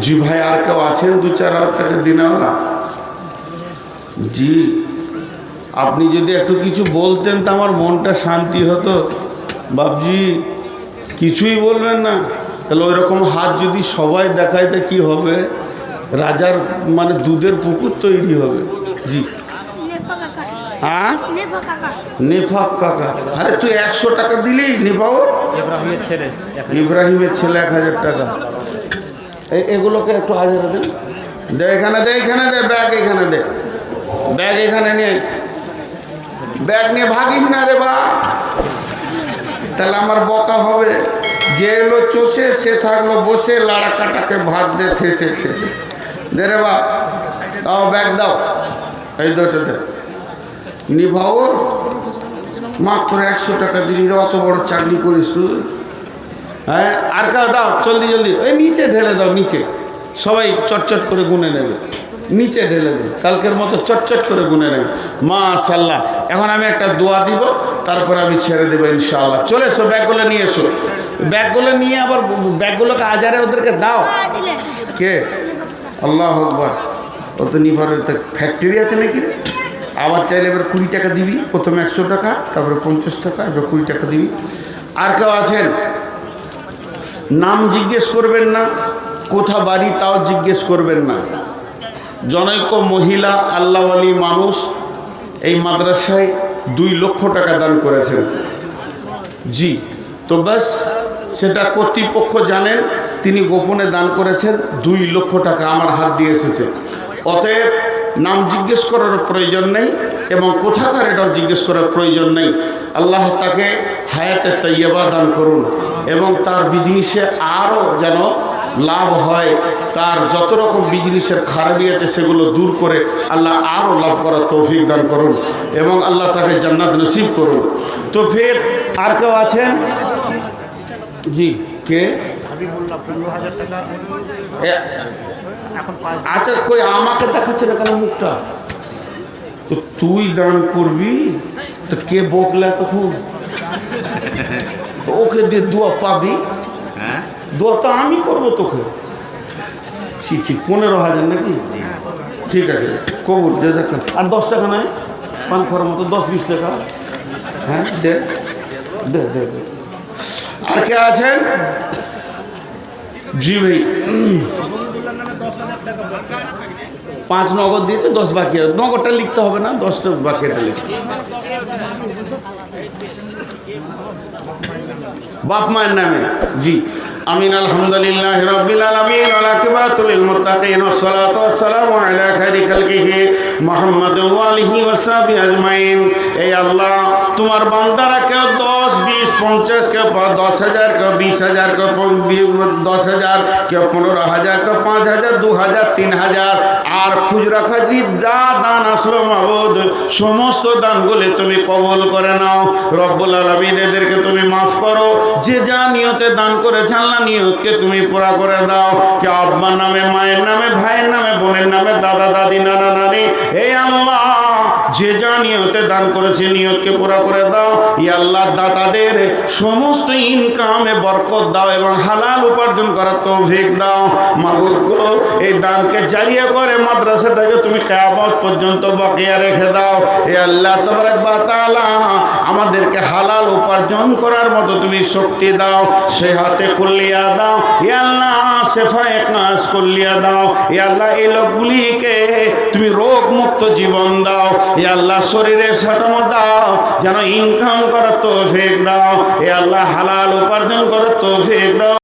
জি ভাই, আর কেউ আছেন 2-4 টাকা দিনাওয়ালা? জি, আপনি যদি একটু কিছু বলতেন তো আমার মনটা শান্তি হতো। বাবজি কিছুই বলবেন না, তাহলে ওই রকম হাত যদি সবাই দেখায় তো কী হবে? রাজার মানে দুধের পুকুর তৈরি হবে। জি হ্যাঁ, নেফাক কাকা। আরে তুই 100 টাকা দিলেই নেপাও। ইব্রাহিমের ছেলে 1000 টাকা। এগুলোকে একটু হাজার দেন, দে এখানে, দে এখানে, দে ব্যাগ এখানে, দে ব্যাগ এখানে নিয়ে, ব্যাগ নিয়ে ভাগিস না রে বা, তাহলে আমার বকা হবে। যে এলো চষে সে থাকলো বসে, লাড়াকাটাকে ভাত দে ঠেসে ঠেসে, দে রে বা, দাও ব্যাগ দাও, এই দুটো দে। নিভাও মাত্র 100 টাকা দিলি, অত বড় চাকরি করিস তুই? হ্যাঁ, আর কাউ দাও, জলদি জলদি, ওই নিচে ঢেলে দাও, নিচে সবাই চটচট করে গুনে নেবে। নিচে ঢেলে দিন, কালকের মতো চটচট করে গুনে নেন। মাশাআল্লাহ। এখন আমি একটা দোয়া দিব, তারপর আমি ছেড়ে দেবো ইনশাআল্লাহ। চলে এসো, ব্যাগগুলো নিয়ে এসো। ব্যাগগুলো নিয়ে আবার ব্যাগগুলোকে আজারে ওদেরকে দাও। কে? আল্লাহ আকবার। ও তো নিভারের ফ্যাক্টরি আছে নাকি? আবার চাইলে এবার 20 টাকা দিবি, প্রথমে 100 টাকা, তারপরে 50 টাকা, এবার 20 টাকা দিবি। আর কেউ আছেন? নাম জিজ্ঞেস করবেন না, কোথা বাড়ি তাও জিজ্ঞেস করবেন না। জনৈক মহিলা আল্লাহওয়ালি মানুষ এই মাদ্রাসায় 2 লক্ষ টাকা দান করেছেন। জি, তো ব্যাস সেটা কর্তৃপক্ষ জানেন, তিনি গোপনে দান করেছেন 2 লক্ষ টাকা আমার হাত দিয়ে এসেছে। অতএব নাম জিজ্ঞেস করার প্রয়োজন নেই এবং কোথাকার এটাও জিজ্ঞেস করার প্রয়োজন নেই। আল্লাহ তাকে হায়াতে তাইয়্যিবা দান করুন এবং তার বিজনেসে আরও যেন লাভ হয়, তার যত রকম বিজনেসের খারাপি আছে সেগুলো দূর করে আল্লাহ আরও লাভ করার তৌফিক দান করুন এবং আল্লাহ তাকে জান্নাত নসিব করুন। তো ফের আর কেউ আছেন? জি, কে? আচ্ছা, কই আমাকে দেখাচ্ছে না কেন মুখটা? তো তুই দান করবি তো কে বকলা তখন? ওকে দিয়ে দোয়া পাবি? দোয়া তো আমি করবো তোকে। ঠিক 15,000 নাকি? ঠিক আছে, কবুল দে। দেখ আর 10 টাকা নাই পান করার মতো, 10-20 টাকা। হ্যাঁ, দে দে দে দে। আর কে আছেন? জি ভাই, 5 নগদ দিয়েছে, 10 বাকি। নগদটা লিখতে হবে না, 10টা বাকিটা লিখতে। বাপ মায়ের নামে। জি, আমিন। আলহামদুলিল্লাহ রাব্বিল আলামিন ওয়া আকিবাতুল লিল মুত্তাকিন ওয়াস সালাতু ওয়াস সালামু আলা খায়রি খালকিহি মুহাম্মাদ ওয়া আলিহি ওয়া সাহবিহি আজমাইন। এই আল্লাহ, তোমার বান্দারা কেউ 10, 20, 50, কেউ 10,000, কেউ 20,000, কেউ 10,000, কেউ 15,000, কেউ 5,000, 2,000, 3,000 আর খুচরা খাজরি যা দান আসলো মাবুদ, সমস্ত দানগুলি তুমি কবুল করে নাও। রব্বুল আলামিন এদেরকে তুমি মাফ করো। যে যা নিয়তে দান করেছে আল্লাহ নিয়তকে তুমি পুরা করে দাও। কে আব্বার নামে, মায়ের নামে, ভাইয়ের নামে, বোনের নামে, দাদা দাদি, নানা নানি, এই আল্লাহ যে যা নিয়তে দান করেছে নিয়তকে পুরা করে দাও। ই আল্লাহ, দাতাদের সমস্ত ইনকামে বরকত দাও এবং হালাল উপার্জন করার তৌফিক দাও। মাবুদ গো, এই দানকে জারিয়া করে মাদ্রাসাটাকে তুমি কিয়ামত পর্যন্ত বাকিয়া রেখে দাও। এ আল্লাহ তাবারক ওয়া তাআলা, আমাদেরকে হালাল উপার্জন করার মতো তুমি শক্তি দাও, সেহাতে কুল্লিয়া দাও। এ আল্লাহ, শেফায়ে কাস কুল্লিয়া দাও। এ আল্লাহ, এই লোকগুলিকে তুমি রোগ মুক্ত জীবন দাও। এ আল্লাহ, শরীরে সাটম দাও, যেন ইনকাম করার তৌফিক দাও। এ আল্লাহ, হালাল উপার্জন করার তৌফিক দাও।